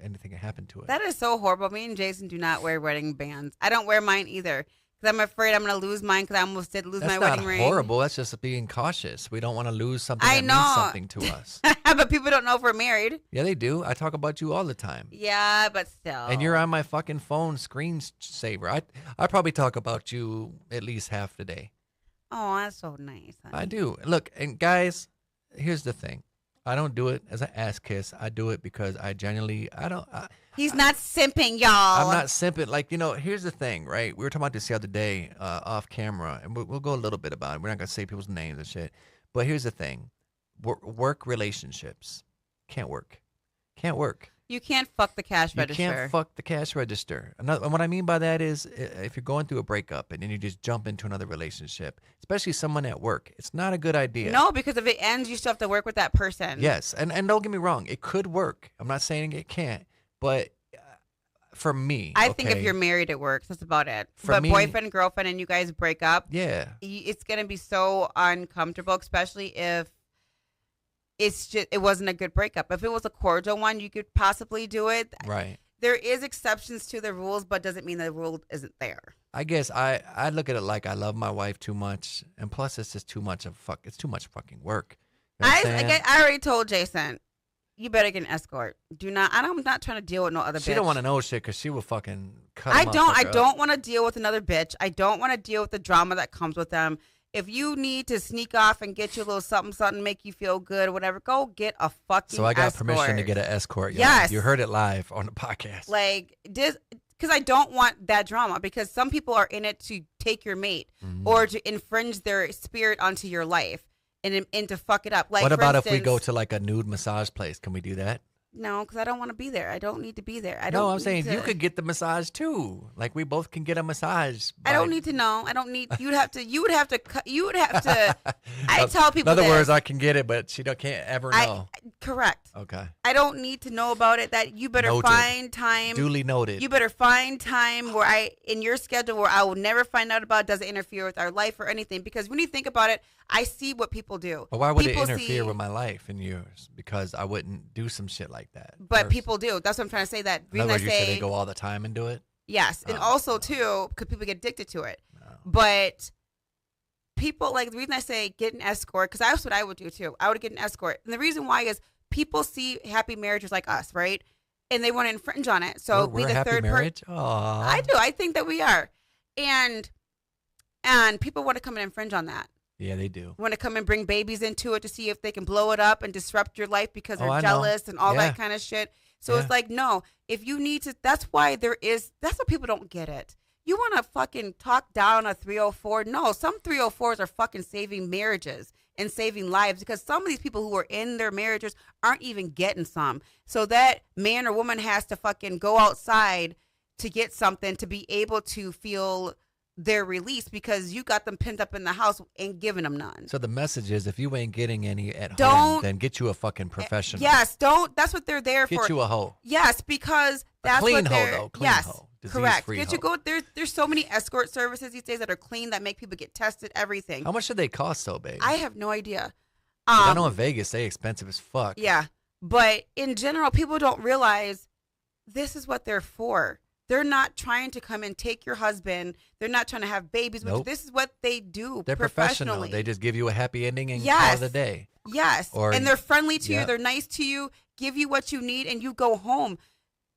Speaker 2: anything can happen to it.
Speaker 1: That is so horrible. Me and Jason do not wear wedding bands. I don't wear mine either because I'm afraid I'm going to lose mine because I almost did lose
Speaker 2: That's
Speaker 1: my
Speaker 2: not
Speaker 1: wedding ring.
Speaker 2: horrible. That's just being cautious. We don't want to lose something
Speaker 1: I
Speaker 2: that
Speaker 1: know.
Speaker 2: means something to us.
Speaker 1: But people don't know if we're married.
Speaker 2: Yeah, they do. I talk about you all the time.
Speaker 1: Yeah, but still.
Speaker 2: And you're on my fucking phone screensaver. I probably talk about you at least half the day.
Speaker 1: Oh, that's so nice. Honey.
Speaker 2: I do. Look, and guys, here's the thing. I don't do it as an ass kiss. I do it because I genuinely,
Speaker 1: He's not simping, y'all.
Speaker 2: I'm not simping. Like, here's the thing, right? We were talking about this the other day off camera, and we'll go a little bit about it. We're not going to say people's names and shit. But here's the thing. Work relationships can't work. Can't work.
Speaker 1: You can't fuck the cash
Speaker 2: You
Speaker 1: register.
Speaker 2: can't fuck the cash register. And what I mean by that is if you're going through a breakup and then you just jump into another relationship, especially someone at work, it's not a good idea.
Speaker 1: No, because if it ends, you still have to work with that person.
Speaker 2: Yes. And don't get me wrong. It could work. I'm not saying it can't. But for me,
Speaker 1: I think if
Speaker 2: okay,
Speaker 1: you're married, it works. That's about it.
Speaker 2: For
Speaker 1: But
Speaker 2: me-
Speaker 1: boyfriend, girlfriend, and you guys break up,
Speaker 2: yeah.
Speaker 1: it's going to be so uncomfortable, especially if it wasn't a good breakup. If it was a cordial one, you could possibly do it.
Speaker 2: Right.
Speaker 1: There is exceptions to the rules, but doesn't mean the rule isn't there.
Speaker 2: I guess I look at it like I love my wife too much, and plus it's just too much it's too much fucking work. You know what I'm saying?
Speaker 1: I already told Jason, you better get an escort. I'm not trying to deal with no other
Speaker 2: She
Speaker 1: bitch.
Speaker 2: don't want to know shit because she will fucking cut.
Speaker 1: I
Speaker 2: a
Speaker 1: don't
Speaker 2: motherfucker
Speaker 1: want to deal with another bitch. I don't want to deal with the drama that comes with them. If you need to sneak off and get you a little something, make you feel good, whatever, go get a fucking
Speaker 2: So I got
Speaker 1: escort.
Speaker 2: permission to get an escort. Y'all.
Speaker 1: Yes.
Speaker 2: You heard it live on the podcast.
Speaker 1: Like this, because I don't want that drama. Because some people are in it to take your mate
Speaker 2: Mhm.
Speaker 1: or to infringe their spirit onto your life and to fuck it up. Like,
Speaker 2: what
Speaker 1: for
Speaker 2: about if we go
Speaker 1: instance-
Speaker 2: to like a nude massage place? Can we do that?
Speaker 1: No, because I don't want to be there. I don't need to be there. I don't.
Speaker 2: No, I'm
Speaker 1: need
Speaker 2: saying
Speaker 1: to-
Speaker 2: you could get the massage too. Like we both can get a massage.
Speaker 1: I don't
Speaker 2: by-
Speaker 1: need to know. I don't need. You would have to. You would have to. I tell people.
Speaker 2: In other
Speaker 1: this.
Speaker 2: words, I can get it, but she can't ever know.
Speaker 1: Correct.
Speaker 2: Okay.
Speaker 1: I don't need to know about it. That you better
Speaker 2: Noted.
Speaker 1: find time.
Speaker 2: Duly noted.
Speaker 1: You better find time in your schedule where I will never find out about it, doesn't interfere with our life or anything. Because when you think about it, I see what people do.
Speaker 2: But why would
Speaker 1: People
Speaker 2: it interfere
Speaker 1: see-
Speaker 2: with my life and yours? Because I wouldn't do some shit like that.
Speaker 1: But
Speaker 2: First.
Speaker 1: people do. That's what I'm trying to say. That
Speaker 2: In other
Speaker 1: reason I
Speaker 2: words, you say
Speaker 1: say
Speaker 2: they go all the time and do it.
Speaker 1: yes, and
Speaker 2: Oh,
Speaker 1: also
Speaker 2: no.
Speaker 1: too because people get addicted to it.
Speaker 2: No.
Speaker 1: But people like the reason I say get an escort because that's what I would do too. I would get an escort, and the reason why is people see happy marriages like us, right? And they want to infringe on it. So
Speaker 2: we're
Speaker 1: be
Speaker 2: a
Speaker 1: the
Speaker 2: happy
Speaker 1: third person.
Speaker 2: marriage. Aww.
Speaker 1: I do. I think that we are, and people want to come and infringe on that.
Speaker 2: Yeah, they do.
Speaker 1: Want to come and bring babies into it to see if they can blow it up and disrupt your life because they're
Speaker 2: I know.
Speaker 1: jealous and all
Speaker 2: Yeah.
Speaker 1: that kind of shit. So
Speaker 2: Yeah.
Speaker 1: it's like, no, if you need to, that's why that's why people don't get it. You want to fucking talk down a 304? No, some 304s are fucking saving marriages and saving lives because some of these people who are in their marriages aren't even getting some. So that man or woman has to fucking go outside to get something to be able to feel their release because you got them pinned up in the house and giving them none.
Speaker 2: So the message is, if you ain't getting any at home,
Speaker 1: Don't-
Speaker 2: then get you a fucking professional.
Speaker 1: Yes, don't. That's what they're there
Speaker 2: Get
Speaker 1: for.
Speaker 2: you a hoe.
Speaker 1: Yes, because that's
Speaker 2: clean
Speaker 1: what
Speaker 2: hoe,
Speaker 1: they're.
Speaker 2: though. Clean
Speaker 1: yes,
Speaker 2: hoe.
Speaker 1: correct.
Speaker 2: Disease-free
Speaker 1: Get you
Speaker 2: hoe.
Speaker 1: go. There's so many escort services these days that are clean that make people get tested. Everything.
Speaker 2: How much do they cost, though, babe?
Speaker 1: I have no idea.
Speaker 2: 'Cause I know in Vegas they expensive as fuck.
Speaker 1: Yeah, but in general, people don't realize this is what they're for. They're not trying to come and take your husband. They're not trying to have babies with you.
Speaker 2: Nope.
Speaker 1: This is what they do.
Speaker 2: They're professional.
Speaker 1: professionally.
Speaker 2: They just give you a happy ending and call
Speaker 1: Yes.
Speaker 2: it a day.
Speaker 1: Yes.
Speaker 2: Or-
Speaker 1: and they're friendly to
Speaker 2: yeah.
Speaker 1: you. They're nice to you, give you what you need, and you go home.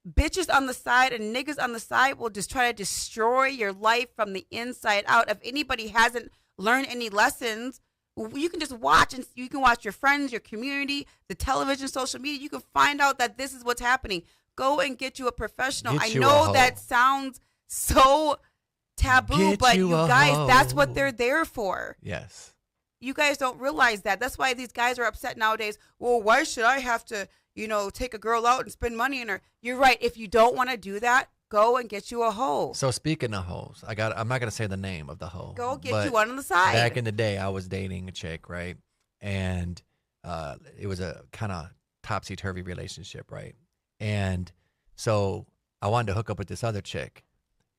Speaker 1: Bitches on the side and niggas on the side will just try to destroy your life from the inside out. If anybody hasn't learned any lessons, you can just watch and you can watch your friends, your community, the television, social media. You can find out that this is what's happening. Go and get you a professional.
Speaker 2: Get
Speaker 1: I
Speaker 2: you a
Speaker 1: know
Speaker 2: hoe.
Speaker 1: that sounds so taboo,
Speaker 2: Get
Speaker 1: but
Speaker 2: you
Speaker 1: you
Speaker 2: a
Speaker 1: guys, that's what
Speaker 2: hoe.
Speaker 1: they're there for.
Speaker 2: Yes.
Speaker 1: You guys don't realize that. That's why these guys are upset nowadays. Well, why should I have to, take a girl out and spend money on her? You're right. If you don't want to do that, go and get you a hoe.
Speaker 2: So speaking of hoes, I'm not gonna say the name of the hoe.
Speaker 1: Go get
Speaker 2: but
Speaker 1: you one on the side.
Speaker 2: Back in the day, I was dating a chick, right? And it was a kind of topsy-turvy relationship, right? And so I wanted to hook up with this other chick.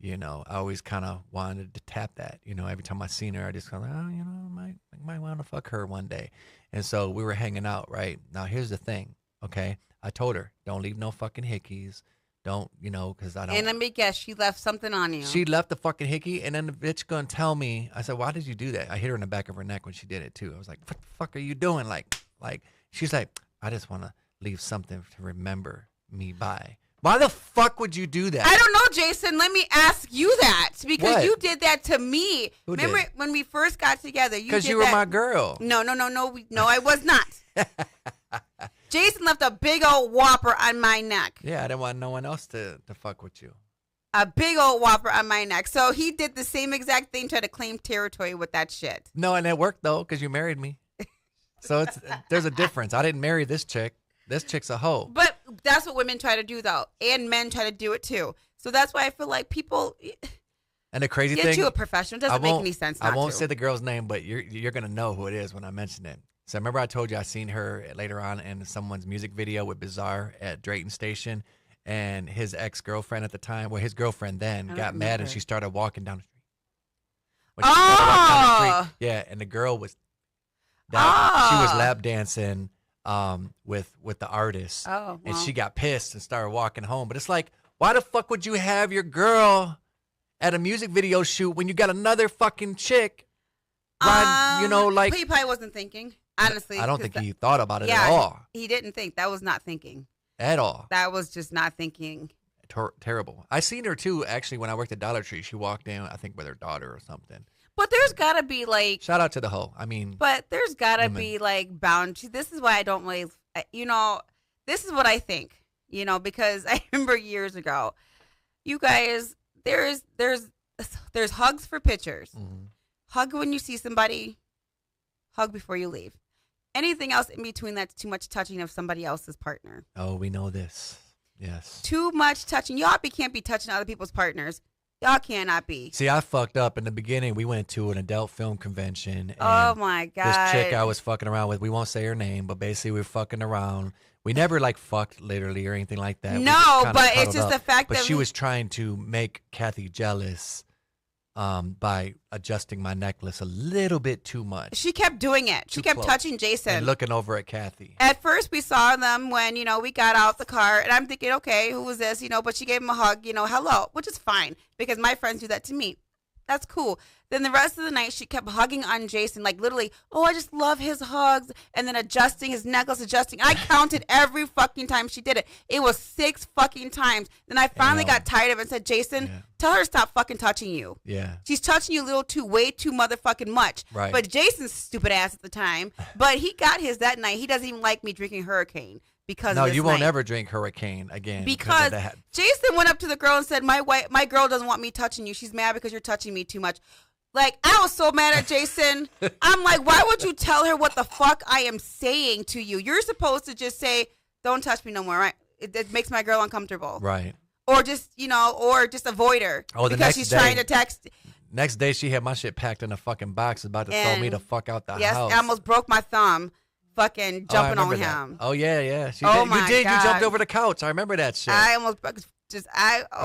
Speaker 2: I always kind of wanted to tap that. Every time I seen her, I just kind of, I might want to fuck her one day. And so we were hanging out, right? Now, here's the thing, okay? I told her, don't leave no fucking hickeys. Don't, because I don't.
Speaker 1: And let me guess, she left something on you.
Speaker 2: She left the fucking hickey, and then the bitch gonna tell me. I said, "Why did you do that?" I hit her in the back of her neck when she did it too. I was like, "What the fuck are you doing?" Like she's like, "I just want to leave something to remember me by." Why the fuck would you do that?
Speaker 1: I don't know, Jason. Let me ask you that because
Speaker 2: What?
Speaker 1: you did that to me.
Speaker 2: Who
Speaker 1: Remember
Speaker 2: did?
Speaker 1: when we first got together?
Speaker 2: Because
Speaker 1: did
Speaker 2: you were
Speaker 1: that.
Speaker 2: my girl.
Speaker 1: No, I was not. Jason left a big old whopper on my neck.
Speaker 2: Yeah, I didn't want no one else to fuck with you.
Speaker 1: A big old whopper on my neck. So he did the same exact thing, try to claim territory with that shit.
Speaker 2: No, and it worked though, because you married me. So there's a difference. I didn't marry this chick. This chick's a hoe.
Speaker 1: But that's what women try to do though, and men try to do it too. So that's why I feel like people
Speaker 2: And the crazy
Speaker 1: get
Speaker 2: thing,
Speaker 1: you a professional. It doesn't make any sense.
Speaker 2: I
Speaker 1: Not
Speaker 2: won't
Speaker 1: to.
Speaker 2: say the girl's name, but you're gonna know who it is when I mention it. So remember I told you I seen her later on in someone's music video with Bizarre at Drayton Station, and his ex-girlfriend at the time, well, his girlfriend then
Speaker 1: I
Speaker 2: got
Speaker 1: don't
Speaker 2: mad and
Speaker 1: remember.
Speaker 2: she started walking down the street. When she started walking down the street, yeah, and the girl was she was
Speaker 1: Oh.
Speaker 2: lap dancing with the artist,
Speaker 1: Oh,
Speaker 2: and
Speaker 1: well.
Speaker 2: she got pissed and started walking home. But it's like, why the fuck would you have your girl at a music video shoot when you got another fucking chick? Ride, like
Speaker 1: he probably wasn't thinking. Honestly,
Speaker 2: I don't
Speaker 1: 'cause
Speaker 2: think he thought about it
Speaker 1: yeah,
Speaker 2: at all.
Speaker 1: he didn't think. That was not thinking.
Speaker 2: At all.
Speaker 1: That was just not thinking.
Speaker 2: Terrible. I seen her too, actually, when I worked at Dollar Tree. She walked in, I think, with her daughter or something.
Speaker 1: But there's gotta be like.
Speaker 2: Shout out to the hoe. I mean,
Speaker 1: But there's gotta
Speaker 2: Women.
Speaker 1: be like boundaries. This is why I don't really. This is what I think. Because I remember years ago, you guys, there's hugs for pictures.
Speaker 2: mhm.
Speaker 1: Hug when you see somebody. Hug before you leave. Anything else in between, that's too much touching of somebody else's partner.
Speaker 2: Oh, we know this. Yes.
Speaker 1: Too much touching. Y'all can't be touching other people's partners. Y'all cannot be.
Speaker 2: See, I fucked up in the beginning. We went to an adult film convention. And
Speaker 1: Oh my god.
Speaker 2: this chick I was fucking around with, we won't say her name, but basically we were fucking around. We never like fucked literally or anything like that. We
Speaker 1: No,
Speaker 2: just kinda
Speaker 1: but it's
Speaker 2: cuddled
Speaker 1: just
Speaker 2: up.
Speaker 1: the fact
Speaker 2: But
Speaker 1: that
Speaker 2: she was trying to make Kathy jealous by adjusting my necklace a little bit too much
Speaker 1: she kept doing it. She
Speaker 2: Too
Speaker 1: kept
Speaker 2: close.
Speaker 1: touching Jason.
Speaker 2: and looking over at Kathy.
Speaker 1: At first, we saw them when, we got out the car, and I'm thinking, okay, who was this? But she gave him a hug, hello, which is fine because my friends do that to me. That's cool. Then the rest of the night, she kept hugging on Jason, like literally, oh, I just love his hugs, and then adjusting his necklace, adjusting. I counted every fucking time she did it. It was 6 fucking times. Then I finally
Speaker 2: Damn.
Speaker 1: got tired of it and said, Jason,
Speaker 2: Yeah.
Speaker 1: tell her to stop fucking touching you.
Speaker 2: Yeah.
Speaker 1: She's touching you way too motherfucking much.
Speaker 2: Right.
Speaker 1: But Jason's stupid ass at the time. But he got his that night. He doesn't even like me drinking Hurricane because
Speaker 2: No,
Speaker 1: of this
Speaker 2: you won't
Speaker 1: night.
Speaker 2: ever drink Hurricane again.
Speaker 1: Because
Speaker 2: of that.
Speaker 1: Jason went up to the girl and said, my girl doesn't want me touching you. She's mad because you're touching me too much. Like, I was so mad at Jason. I'm like, why would you tell her what the fuck I am saying to you? You're supposed to just say, don't touch me no more, right? It makes my girl uncomfortable.
Speaker 2: Right.
Speaker 1: Or just, or just avoid her.
Speaker 2: Oh, the
Speaker 1: because
Speaker 2: next
Speaker 1: she's
Speaker 2: day.
Speaker 1: trying to text.
Speaker 2: Next day, she had my shit packed in a fucking box, about to throw me
Speaker 1: And-
Speaker 2: the fuck out the
Speaker 1: Yes,
Speaker 2: house.
Speaker 1: I almost broke my thumb fucking
Speaker 2: Oh, I
Speaker 1: jumping on
Speaker 2: remember that.
Speaker 1: him.
Speaker 2: Oh yeah. She
Speaker 1: Oh,
Speaker 2: did.
Speaker 1: my
Speaker 2: You did. You jumped
Speaker 1: God.
Speaker 2: over the couch. I remember that shit.
Speaker 1: I almost oh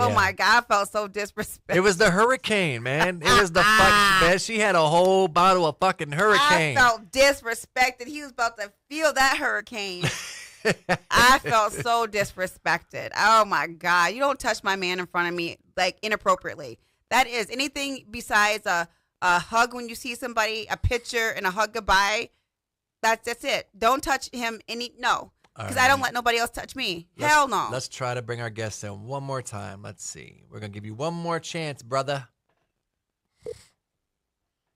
Speaker 2: Yeah.
Speaker 1: my God, I felt so disrespectful.
Speaker 2: It was the hurricane, man. It was the fuck. Man, she had a whole bottle of fucking hurricane.
Speaker 1: I felt disrespected. He was about to feel that hurricane. I felt so disrespected. Oh my God. You don't touch my man in front of me like inappropriately. That is anything besides a hug when you see somebody, a picture and a hug goodbye. That's it. Don't touch him no. Because I don't let nobody else touch me. Hell no.
Speaker 2: Let's try to bring our guests in one more time. Let's see. We're gonna give you one more chance, brother.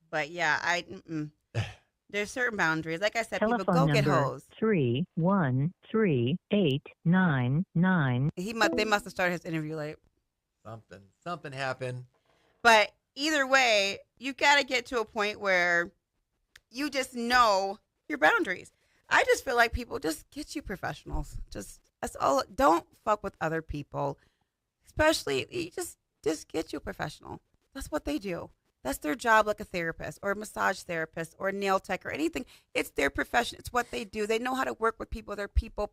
Speaker 1: But yeah, there's certain boundaries. Like I said, people
Speaker 5: Telephone
Speaker 1: go get
Speaker 5: number
Speaker 1: hoes.
Speaker 5: 313-899.
Speaker 1: They must have started his interview late.
Speaker 2: Something happened.
Speaker 1: But either way, you got to get to a point where you just know your boundaries. I just feel like people just get you professionals. That's all. Don't fuck with other people, especially you just get you a professional. That's what they do. That's their job, like a therapist or a massage therapist or a nail tech or anything. It's their profession. It's what they do. They know how to work with people. They're people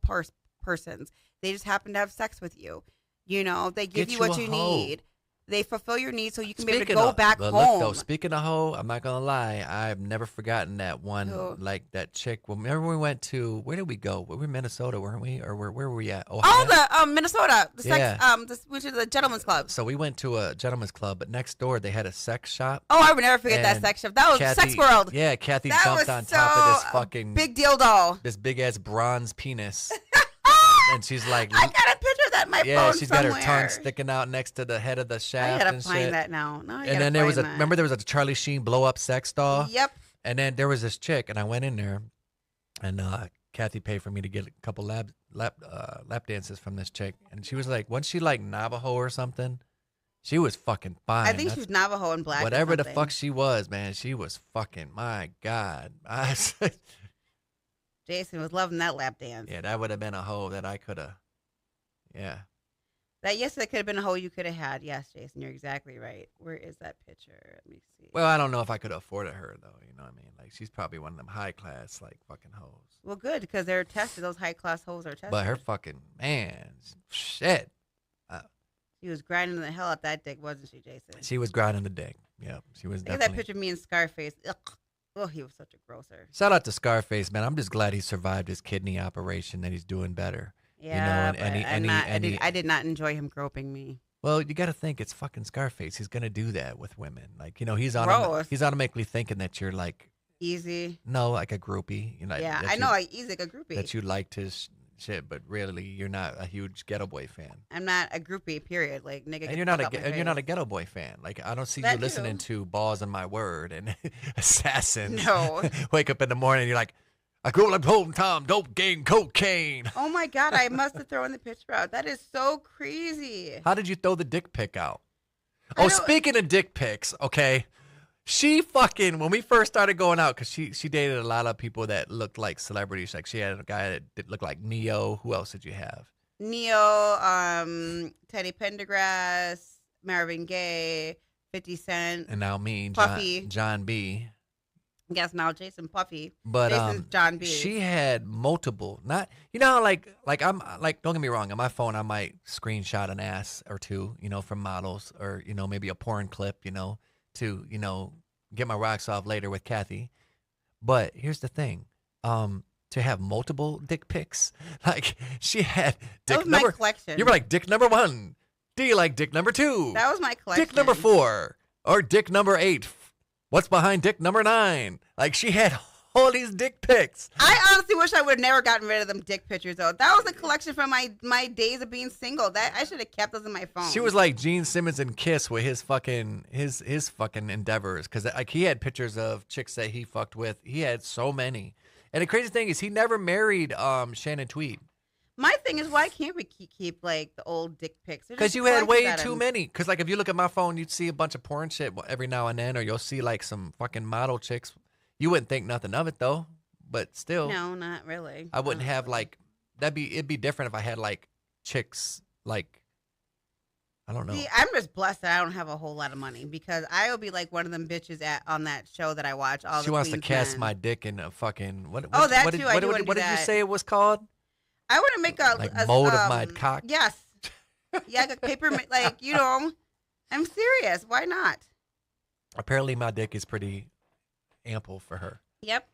Speaker 1: persons. They just happen to have sex with you. They give
Speaker 2: Get
Speaker 1: you
Speaker 2: you
Speaker 1: what
Speaker 2: a
Speaker 1: you
Speaker 2: hoe.
Speaker 1: need. They fulfill your needs so you can be able to go back
Speaker 2: but
Speaker 1: home.
Speaker 2: Look, though, speaking of hoe, I'm not gonna lie. I've never forgotten that one,
Speaker 1: Who?
Speaker 2: like that chick. Well, remember we went to, where did we go? We were in Minnesota, weren't we? Or where were we at? Ohio?
Speaker 1: Oh, the Minnesota, the sex,
Speaker 2: Yeah.
Speaker 1: which is the gentleman's club.
Speaker 2: So we went to a gentleman's club, but next door they had a sex shop.
Speaker 1: Oh, I would never forget that
Speaker 2: And
Speaker 1: sex shop. That was
Speaker 2: Kathy,
Speaker 1: Sex World.
Speaker 2: Yeah, Kathy
Speaker 1: That
Speaker 2: jumped
Speaker 1: was
Speaker 2: on top of this
Speaker 1: so
Speaker 2: fucking
Speaker 1: big dildo.
Speaker 2: this big ass bronze penis, and she's like,
Speaker 1: I got a picture of that in my
Speaker 2: yeah,
Speaker 1: phone
Speaker 2: she's
Speaker 1: somewhere.
Speaker 2: got her tongue sticking out next to the head of the
Speaker 1: I
Speaker 2: shaft
Speaker 1: gotta
Speaker 2: and
Speaker 1: find
Speaker 2: shit.
Speaker 1: that now. No, I
Speaker 2: And
Speaker 1: gotta
Speaker 2: then there was a
Speaker 1: find that.
Speaker 2: remember there was a Charlie Sheen blow up sex doll.
Speaker 1: Yep.
Speaker 2: And then there was this chick, and I went in there, and Kathy paid for me to get a couple lap dances from this chick, and she was like, wasn't she like Navajo or something? She was fucking fine.
Speaker 1: I think she was Navajo and black. or
Speaker 2: whatever the
Speaker 1: something.
Speaker 2: fuck she was, man. She was fucking, my God.
Speaker 1: Jason was loving that lap dance.
Speaker 2: Yeah, that would have been a hoe that I could have Yeah.
Speaker 1: That could have been a hoe you could have had. Yes, Jason, you're exactly right. Where is that picture? Let me see.
Speaker 2: Well, I don't know if I could afford her though. You know what I mean? Like she's probably one of them high class like fucking hoes.
Speaker 1: Well, good because they're tested. Those high class hoes are tested.
Speaker 2: But her fucking man, shit.
Speaker 1: She was grinding the hell out that dick, wasn't she, Jason?
Speaker 2: She was grinding the dick. Yep, she was
Speaker 1: Look at
Speaker 2: definitely.
Speaker 1: that picture of me and Scarface. Ugh. Oh, he was such a grosser.
Speaker 2: Shout out to Scarface, man. I'm just glad he survived his kidney operation. That he's doing better.
Speaker 1: Yeah,
Speaker 2: and
Speaker 1: I did not enjoy him groping me.
Speaker 2: Well, you got to think it's fucking Scarface. He's gonna do that with women. Like he's
Speaker 1: Gross.
Speaker 2: he's automatically thinking that you're like
Speaker 1: Easy.
Speaker 2: no, like a groupie. You know,
Speaker 1: Yeah,
Speaker 2: that
Speaker 1: I
Speaker 2: you-
Speaker 1: know. Like easy, like a groupie.
Speaker 2: that you liked his shit, but really you're not a huge Ghetto Boy fan.
Speaker 1: I'm not a groupie. Period. Like nigga.
Speaker 2: And you're not a Ghetto Boy fan. Like I don't see
Speaker 1: That
Speaker 2: you listening to Balls on My Word and Assassins.
Speaker 1: No.
Speaker 2: Wake up in the morning, you're like, I grew up home, Tom, dope game, cocaine.
Speaker 1: Oh my god! I must have thrown the picture out. That is so crazy.
Speaker 2: How did you throw the dick pic out?
Speaker 1: I
Speaker 2: Oh,
Speaker 1: don't-
Speaker 2: speaking of dick pics, okay. She fucking when we first started going out, because she dated a lot of people that looked like celebrities. Like she had a guy that looked like Neo. Who else did you have?
Speaker 1: Neo, Teddy Pendergrass, Marvin Gaye, 50 Cent.
Speaker 2: And now me,
Speaker 1: Puffy.
Speaker 2: John B.
Speaker 1: Yes, now Jason Puffy.
Speaker 2: But
Speaker 1: Jason's John B.
Speaker 2: she had multiple. Not you know how, like I'm like don't get me wrong. On my phone, I might screenshot an ass or two, from models, or maybe a porn clip, to get my rocks off later with Kathy. But here's the thing, to have multiple dick pics, like she had
Speaker 1: that
Speaker 2: dick
Speaker 1: was my
Speaker 2: number.
Speaker 1: collection.
Speaker 2: You were like dick number 1. Do you like dick number 2?
Speaker 1: that was my collection.
Speaker 2: Dick number 4 or dick number 8. What's behind dick number 9? Like she had all these dick pics.
Speaker 1: I honestly wish I would have never gotten rid of them dick pictures though. That was a collection from my days of being single. That I should have kept those in my phone.
Speaker 2: She was like Gene Simmons and Kiss with his fucking endeavors, because like he had pictures of chicks that he fucked with. He had so many, and the crazy thing is he never married Shannon Tweed,
Speaker 1: My thing is, why can't we keep like the old dick pics? They're
Speaker 2: because
Speaker 1: just
Speaker 2: you had way
Speaker 1: collected
Speaker 2: too
Speaker 1: items.
Speaker 2: many. Because like if you look at my phone, you'd see a bunch of porn shit every now and then, or you'll see like some fucking model chicks. You wouldn't think nothing of it though, but still,
Speaker 1: No, not really.
Speaker 2: I wouldn't have
Speaker 1: Honestly.
Speaker 2: like it'd be different if I had like chicks like I don't know.
Speaker 1: See, I'm just blessed that I don't have a whole lot of money because I will be like one of them bitches on that show that I watch. All
Speaker 2: She
Speaker 1: the
Speaker 2: wants to
Speaker 1: Queen's
Speaker 2: cast
Speaker 1: Men.
Speaker 2: my dick in a fucking what?
Speaker 1: Oh, that
Speaker 2: what did,
Speaker 1: too, I
Speaker 2: What,
Speaker 1: do
Speaker 2: what,
Speaker 1: wanna
Speaker 2: what
Speaker 1: do
Speaker 2: did you
Speaker 1: that.
Speaker 2: say it was called?
Speaker 1: I want to make a
Speaker 2: Like mold of my cock?
Speaker 1: Yes. Yeah, like paper, like I'm serious. Why not?
Speaker 2: Apparently, my dick is pretty ample for her.
Speaker 1: Yep.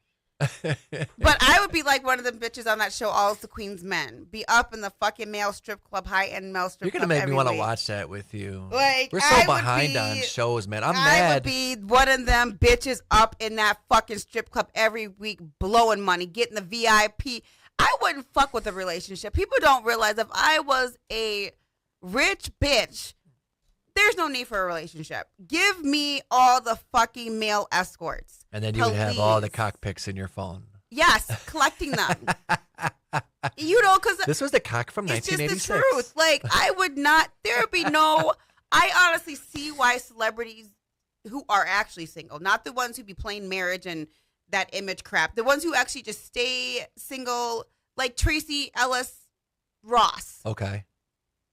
Speaker 1: But I would be like one of the bitches on that show, All the Queen's Men. Be up in the fucking male strip club, high end male strip
Speaker 2: You're
Speaker 1: club.
Speaker 2: gonna make me
Speaker 1: every
Speaker 2: want to
Speaker 1: week.
Speaker 2: watch that with you.
Speaker 1: Like,
Speaker 2: We're so
Speaker 1: I would
Speaker 2: behind on
Speaker 1: be-
Speaker 2: shows, man. I'm
Speaker 1: I
Speaker 2: mad.
Speaker 1: would be one of them bitches up in that fucking strip club every week, blowing money, getting the VIP. I wouldn't fuck with a relationship. People don't realize if I was a rich bitch, there's no need for a relationship. Give me all the fucking male escorts.
Speaker 2: And then you would have all the
Speaker 1: Please.
Speaker 2: cock pics in your phone.
Speaker 1: Yes, collecting them. Because
Speaker 2: This was the cock from
Speaker 1: it's just the
Speaker 2: 1986.
Speaker 1: truth. Like, I would not, there would be no, I honestly see why celebrities who are actually single, not the ones who be playing marriage and that image crap, the ones who actually just stay single, like Tracy Ellis Ross.
Speaker 2: Okay.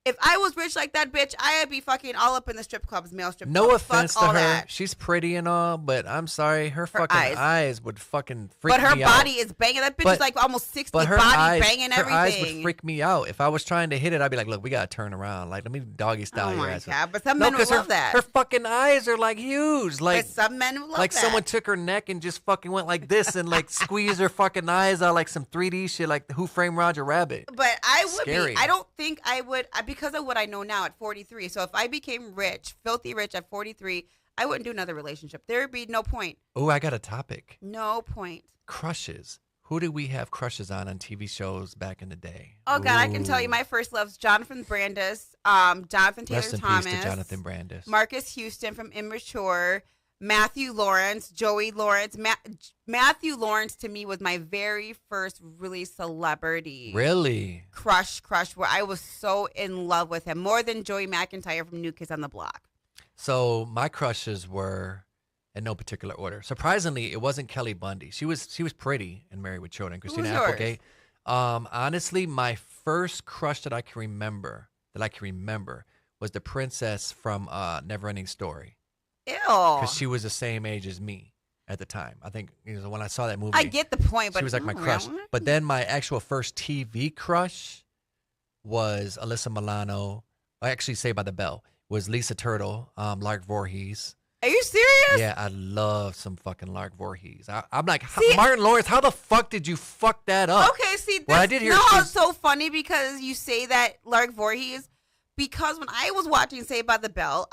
Speaker 1: If I was rich like that bitch, I'd be fucking all up in the strip clubs, male strip
Speaker 2: No
Speaker 1: clubs.
Speaker 2: offense
Speaker 1: Fuck
Speaker 2: to
Speaker 1: all
Speaker 2: her.
Speaker 1: that.
Speaker 2: She's pretty and all, but I'm sorry, her fucking
Speaker 1: eyes.
Speaker 2: eyes would fucking freak
Speaker 1: But her
Speaker 2: me
Speaker 1: body
Speaker 2: out.
Speaker 1: is banging. That bitch
Speaker 2: But-
Speaker 1: is like almost 60,
Speaker 2: But her
Speaker 1: body
Speaker 2: eyes,
Speaker 1: banging
Speaker 2: her eyes
Speaker 1: everything.
Speaker 2: would freak me out. If I was trying to hit it, I'd be like, "Look, we gotta turn around. Like, let me doggy style
Speaker 1: Oh
Speaker 2: your
Speaker 1: my
Speaker 2: ass."
Speaker 1: God. But some
Speaker 2: No,
Speaker 1: men would
Speaker 2: 'cause
Speaker 1: love that.
Speaker 2: her fucking eyes are like huge. Like,
Speaker 1: But some men would love
Speaker 2: like
Speaker 1: that.
Speaker 2: someone took her neck and just fucking went like this and like squeezed her fucking eyes out like some 3D shit, like Who Framed Roger Rabbit.
Speaker 1: But I would
Speaker 2: Scary.
Speaker 1: be. I don't think I would because of what I know now at 43. So if I became rich, filthy rich at 43, I wouldn't do another relationship. There would be no point.
Speaker 2: Oh, I got a topic.
Speaker 1: No point.
Speaker 2: Crushes. Who did we have crushes on TV shows back in the day?
Speaker 1: Oh God, I can tell you,
Speaker 2: Ooh.
Speaker 1: my first love's Jonathan Brandis, Jonathan Taylor
Speaker 2: Rest in
Speaker 1: Thomas,
Speaker 2: peace to Jonathan Brandis.
Speaker 1: Marcus Houston from Immature, Matthew Lawrence, Joey Lawrence. Matthew Lawrence to me was my very first really celebrity
Speaker 2: Really?
Speaker 1: crush, where I was so in love with him, more than Joey McIntyre from New Kids on the Block.
Speaker 2: So my crushes were in no particular order. Surprisingly, it wasn't Kelly Bundy. She was pretty and Married with Children. Christina
Speaker 1: was yours?
Speaker 2: Applegate. Honestly, my first crush that I can remember was the princess from Neverending Story
Speaker 1: Ew.
Speaker 2: because she was the same age as me at the time. I think when I saw that movie,
Speaker 1: I get the point, but
Speaker 2: she was like my
Speaker 1: no,
Speaker 2: crush.
Speaker 1: really?
Speaker 2: But then my actual first TV crush was Alyssa Milano. I actually Saved by the Bell was Lisa Turtle, Lark Voorhees.
Speaker 1: Are you serious?
Speaker 2: Yeah, I love some fucking Lark Voorhees. I'm like,
Speaker 1: See-
Speaker 2: Martin Lawrence, how the fuck did you fuck that up?
Speaker 1: Okay, see,
Speaker 2: Well, I
Speaker 1: that's,
Speaker 2: did
Speaker 1: you
Speaker 2: hear
Speaker 1: know how
Speaker 2: she's-
Speaker 1: it's so funny because you say that Lark Voorhees, because when I was watching Saved by the Bell,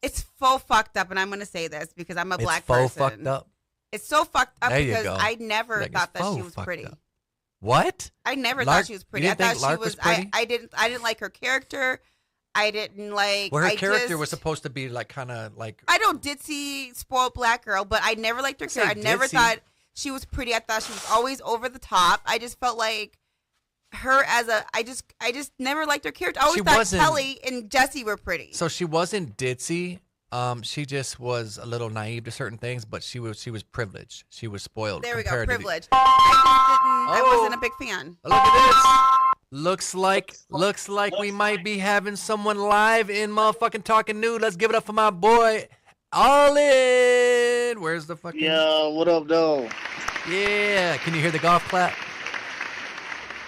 Speaker 1: it's faux fucked up, and I'm going to say this because I'm a
Speaker 2: It's
Speaker 1: black
Speaker 2: faux
Speaker 1: person.
Speaker 2: fucked up.
Speaker 1: It's so fucked up
Speaker 2: There you
Speaker 1: because
Speaker 2: go.
Speaker 1: I never
Speaker 2: Like,
Speaker 1: thought
Speaker 2: it's
Speaker 1: that she
Speaker 2: faux
Speaker 1: was
Speaker 2: fucked
Speaker 1: pretty.
Speaker 2: up. What?
Speaker 1: I never
Speaker 2: Lark-
Speaker 1: thought she was pretty.
Speaker 2: you
Speaker 1: I
Speaker 2: didn't
Speaker 1: thought
Speaker 2: think Lark
Speaker 1: she was.
Speaker 2: was pretty?
Speaker 1: I didn't like her character. I didn't like.
Speaker 2: Well, her
Speaker 1: I
Speaker 2: character was
Speaker 1: just-
Speaker 2: supposed to be like kind of like.
Speaker 1: I don't ditzy spoiled black girl, but I never liked her
Speaker 2: Say
Speaker 1: character. I never
Speaker 2: ditzy.
Speaker 1: thought she was pretty. I thought she was always over the top. I just felt like her as a. I just never liked her character. I always
Speaker 2: She
Speaker 1: thought
Speaker 2: wasn't-
Speaker 1: Kelly and Jesse were pretty.
Speaker 2: So she wasn't ditzy. She just was a little naive to certain things, but she was privileged. She was spoiled.
Speaker 1: There we go,
Speaker 2: compared to the-
Speaker 1: privilege. I
Speaker 2: Oh.
Speaker 1: wasn't a big fan.
Speaker 2: Look at this. Looks like we might be having someone live in motherfucking Talking Nude. Let's give it up for my boy, All In. Where's the fucking?
Speaker 6: Yo, what up, though?
Speaker 2: Yeah. Can you hear the golf clap?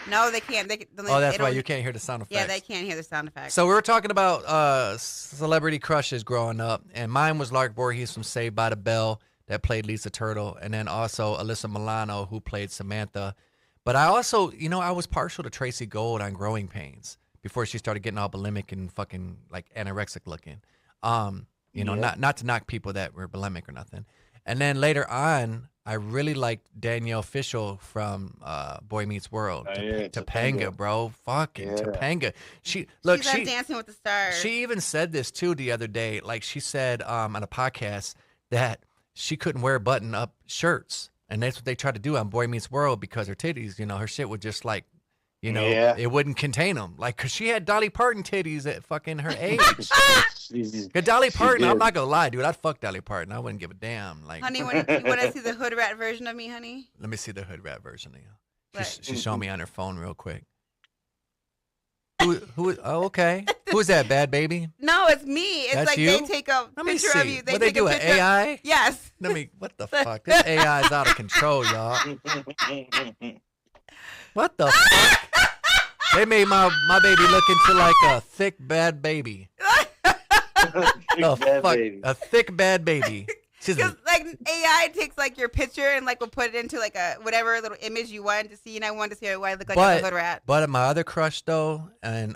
Speaker 1: No, they can't.
Speaker 2: Oh, that's why you can't hear the sound effects.
Speaker 1: Yeah, they can't hear the sound effects.
Speaker 2: So we were talking about celebrity crushes growing up, and mine was Lark Voorhees from Saved by the Bell that played Lisa Turtle, and then also Alyssa Milano who played Samantha. But I also, I was partial to Tracy Gold on Growing Pains before she started getting all bulimic and fucking like anorexic looking. Not to knock people that were bulimic or nothing. And then later on, I really liked Danielle Fishel from Boy Meets World.
Speaker 6: Oh, yeah,
Speaker 2: Topanga,
Speaker 6: Topanga.
Speaker 2: bro. Fucking
Speaker 6: Yeah.
Speaker 2: Topanga. She's
Speaker 1: on Dancing with the Stars.
Speaker 2: she even said this too the other day. Like she said on a podcast that she couldn't wear button-up shirts, and that's what they tried to do on Boy Meets World because her titties, her shit would just like,
Speaker 6: Yeah.
Speaker 2: it wouldn't contain them. Like, cause she had Dolly Parton titties at fucking her age.
Speaker 6: Jesus.
Speaker 2: Cause Dolly
Speaker 6: She
Speaker 2: Parton, I'm
Speaker 6: did.
Speaker 2: not gonna lie, dude. I'd fuck Dolly Parton. I wouldn't give a damn. Like,
Speaker 1: Honey, when you want to see the hood rat version of me, honey?
Speaker 2: let me see the hood rat version of you.
Speaker 1: Right.
Speaker 2: She's showing me on her phone real quick. Who? Oh, okay. Who's that? Bad Baby?
Speaker 1: No, it's me. It's
Speaker 2: That's
Speaker 1: like
Speaker 2: you?
Speaker 1: they take a
Speaker 2: Let me
Speaker 1: picture
Speaker 2: see.
Speaker 1: of you. They
Speaker 2: What they
Speaker 1: take
Speaker 2: do?
Speaker 1: a
Speaker 2: An
Speaker 1: picture.
Speaker 2: AI?
Speaker 1: Yes.
Speaker 2: Let me. What the fuck? This AI is out of control, y'all. What the fuck? They made my baby look into like a thick bad baby. The
Speaker 6: Bad
Speaker 2: fuck?
Speaker 6: baby.
Speaker 2: A thick bad baby. She's
Speaker 1: Because like AI takes like your picture and like will put it into like a whatever little image you wanted to see, and I wanted to see why I look like a hood rat.
Speaker 2: But my other crush though, and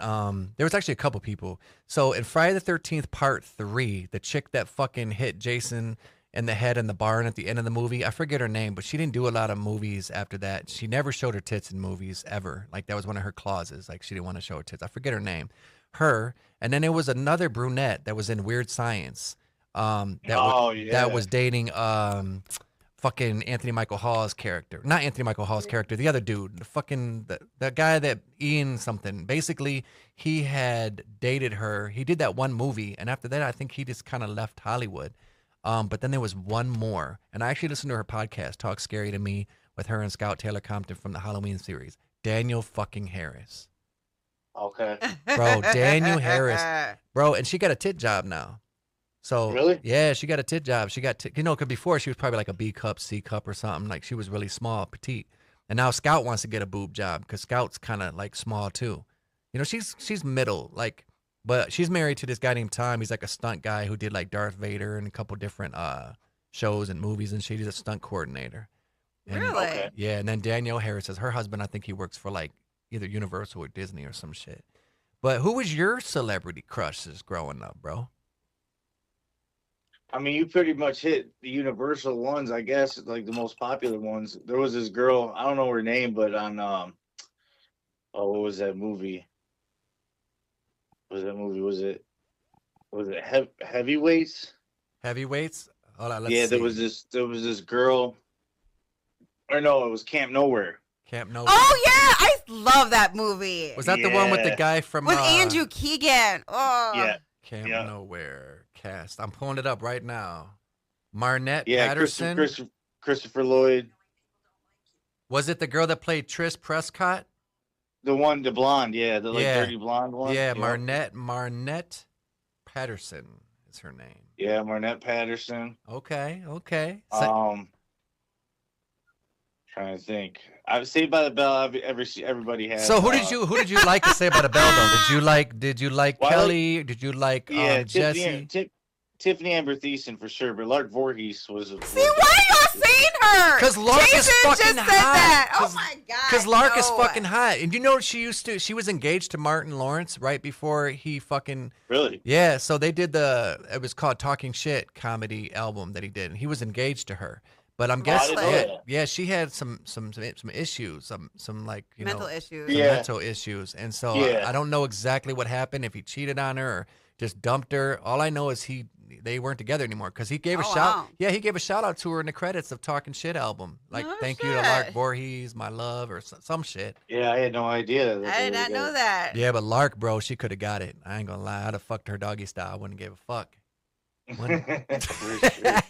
Speaker 2: there was actually a couple people. So in Friday the 13th Part 3, the chick that fucking hit Jason in the head in the barn at the end of the movie, I forget her name, but she didn't do a lot of movies after that. She never showed her tits in movies ever. Like that was one of her clauses. Like she didn't want to show her tits. I forget her name. Her, and then there was another brunette that was in Weird Science. That was dating fucking Anthony Michael Hall's character. Not Anthony Michael Hall's character, the other dude. The guy that Ian something. Basically, he had dated her. He did that one movie, and after that I think he just kind of left Hollywood. But then there was one more, and I actually listened to her podcast, Talk Scary to Me, with her and Scout Taylor Compton from the Halloween series. Daniel fucking Harris.
Speaker 6: Okay.
Speaker 2: Bro, Daniel Harris. Bro, and she got a tit job now. So
Speaker 6: Really?
Speaker 2: yeah, she got a tit job. She got because before she was probably like a B cup, C cup, or something. Like she was really small, petite. And now Scout wants to get a boob job because Scout's kind of like small too. She's middle, like, but she's married to this guy named Tom. He's like a stunt guy who did like Darth Vader and a couple different shows and movies and shit. He's a stunt coordinator. And,
Speaker 1: Really?
Speaker 6: Okay.
Speaker 2: Yeah, and then Danielle Harris is her husband. I think he works for like either Universal or Disney or some shit. But who was your celebrity crushes growing up, bro?
Speaker 6: I mean, you pretty much hit the universal ones, I guess, like the most popular ones. There was this girl, I don't know her name, but on what was that movie? Was it Heavyweights?
Speaker 2: Heavyweights? Hold on, let's
Speaker 6: Yeah,
Speaker 2: see.
Speaker 6: there was this girl, or no, it was Camp Nowhere.
Speaker 2: Camp No.
Speaker 1: Oh yeah, I love that movie
Speaker 2: Was that the one with the
Speaker 6: Yeah.
Speaker 2: guy from
Speaker 1: with Andrew Keegan. Oh
Speaker 6: Yeah,
Speaker 2: Camp
Speaker 6: Yeah.
Speaker 2: Nowhere cast? I'm pulling it up right now. Marnette
Speaker 6: yeah,
Speaker 2: Patterson.
Speaker 6: Christopher Lloyd.
Speaker 2: Was it the girl that played Tris Prescott?
Speaker 6: The blonde, yeah, the
Speaker 2: Yeah.
Speaker 6: dirty blonde one.
Speaker 2: Yeah,
Speaker 6: Yep.
Speaker 2: Marnette Patterson is her name.
Speaker 6: Yeah, Marnette Patterson.
Speaker 2: Okay.
Speaker 6: Trying to think. I've Saved by the Bell. Everybody has.
Speaker 2: So who did you like to say about the bell though? Did you like
Speaker 6: Well, I like-
Speaker 2: Kelly? Did you like
Speaker 6: Yeah,
Speaker 2: Jesse?
Speaker 6: Tiffany Amber Thiessen for sure, but Lark Voorhees was.
Speaker 1: See, why are y'all saying her?
Speaker 2: 'Cause Lark is
Speaker 1: Jason
Speaker 2: fucking
Speaker 1: just said
Speaker 2: hot.
Speaker 1: that. Oh
Speaker 2: 'Cause-
Speaker 1: my god.
Speaker 2: Because Lark is
Speaker 1: no.
Speaker 2: fucking hot, and you know she was engaged to Martin Lawrence right before he fucking
Speaker 6: Really?
Speaker 2: yeah. So they did it was called Talking Shit comedy album that he did, and he was engaged to her. But I'm guessing,
Speaker 6: didn't know that.
Speaker 2: yeah, she had some issues, some like
Speaker 1: mental
Speaker 2: know,
Speaker 1: issues.
Speaker 2: some
Speaker 6: Yeah.
Speaker 2: mental issues, and so
Speaker 6: Yeah.
Speaker 2: I don't know exactly what happened if he cheated on her or just dumped her. All I know is they weren't together anymore because he gave a
Speaker 1: Oh,
Speaker 2: shout.
Speaker 1: wow.
Speaker 2: Yeah, he gave a shout out to her in the credits of Talking Shit album, like
Speaker 1: Oh,
Speaker 2: thank you to Lark
Speaker 1: shit.
Speaker 2: Voorhees, my love, or some shit.
Speaker 6: Yeah, I had no idea. That
Speaker 1: I
Speaker 6: they
Speaker 1: did
Speaker 6: were
Speaker 1: not know
Speaker 6: together.
Speaker 1: that.
Speaker 2: Yeah, but Lark, bro, she could have got it. I ain't gonna lie, I'd have fucked her doggy style. I wouldn't give a fuck.
Speaker 6: For sure.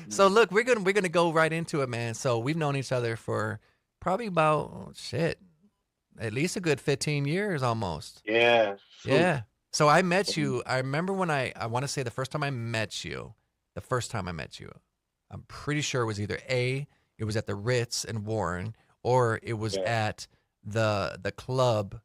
Speaker 2: So look, we're gonna go right into it, man. So we've known each other for probably about at least a good 15 years almost.
Speaker 6: Yeah. Shoot.
Speaker 2: Yeah. So I met you. I remember when I want to say the first time I met you. I'm pretty sure it was either it was at the Ritz in Warren, or it was
Speaker 6: Yeah.
Speaker 2: at the club,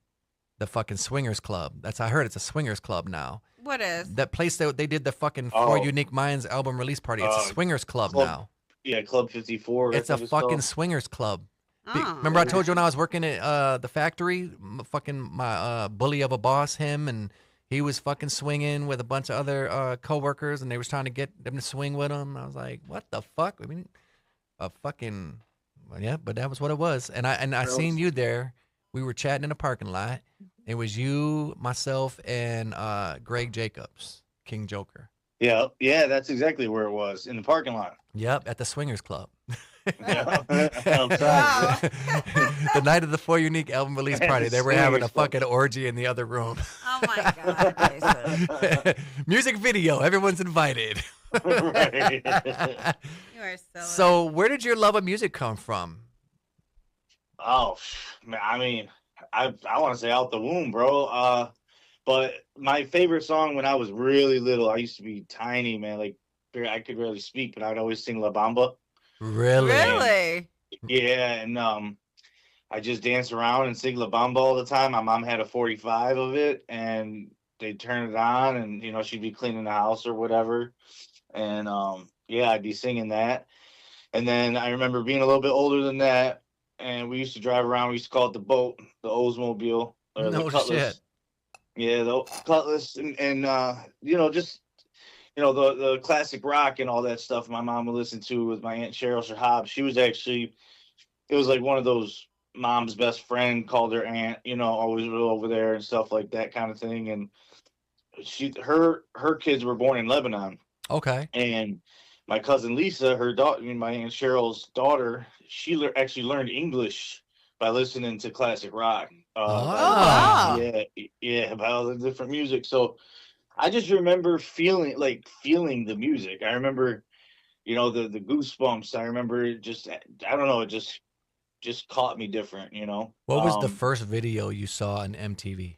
Speaker 2: the fucking swingers club. I heard it's a swingers club now.
Speaker 1: What is?
Speaker 2: That place that they did the fucking Four
Speaker 6: Oh.
Speaker 2: Unique Minds album release party. It's a swingers club
Speaker 6: Club-
Speaker 2: now.
Speaker 6: Yeah, Club 54. I
Speaker 2: It's a
Speaker 6: think
Speaker 2: fucking
Speaker 6: called.
Speaker 2: swingers club.
Speaker 1: Oh,
Speaker 2: Remember I told
Speaker 1: okay.
Speaker 2: you when I was working at the factory, my bully of a boss, him, and he was fucking swinging with a bunch of other coworkers, and they was trying to get them to swing with him. I was like, what the fuck? I mean, yeah, but that was what it was. And I seen you there. We were chatting in a parking lot. It was you, myself, and Greg Jacobs, King Joker.
Speaker 6: Yeah, that's exactly where it was, in the parking lot.
Speaker 2: Yep, at the swingers club.
Speaker 6: Yeah.
Speaker 1: Wow.
Speaker 2: The night of the Four Unique album release party, they were having a
Speaker 6: Swingers club.
Speaker 2: fucking orgy in the other room.
Speaker 1: Oh my god, Jason.
Speaker 2: Music video, everyone's invited.
Speaker 6: Right.
Speaker 1: You are so.
Speaker 2: So, where did your love of music come from?
Speaker 6: Oh, man, I mean, I want to say out the womb, bro. But my favorite song when I was really little, I used to be tiny, man. Like I could barely speak, but I'd always sing La Bamba.
Speaker 2: Really?
Speaker 1: Really?
Speaker 6: Yeah, and I just dance around and sing La Bamba all the time. My mom had a 45 of it, and they'd turn it on, and she'd be cleaning the house or whatever, and yeah, I'd be singing that. And then I remember being a little bit older than that, and we used to drive around. We used to call it the boat, the Oldsmobile, or
Speaker 2: No
Speaker 6: the Cutlass.
Speaker 2: shit.
Speaker 6: Yeah, the Cutlass, and just the classic rock and all that stuff my mom would listen to with my Aunt Cheryl Shahab. She was actually, it was like one of those mom's best friend, called her aunt, always over there and stuff like that kind of thing. And her kids were born in Lebanon,
Speaker 2: Okay.
Speaker 6: and my cousin Lisa, her daughter, my Aunt Cheryl's daughter, she actually learned English by listening to classic rock.
Speaker 2: wow.
Speaker 6: Yeah, about all the different music. So I just remember feeling the music. I remember, the goosebumps. I remember it just, I don't know, it just caught me different,
Speaker 2: What was the first video you saw on MTV?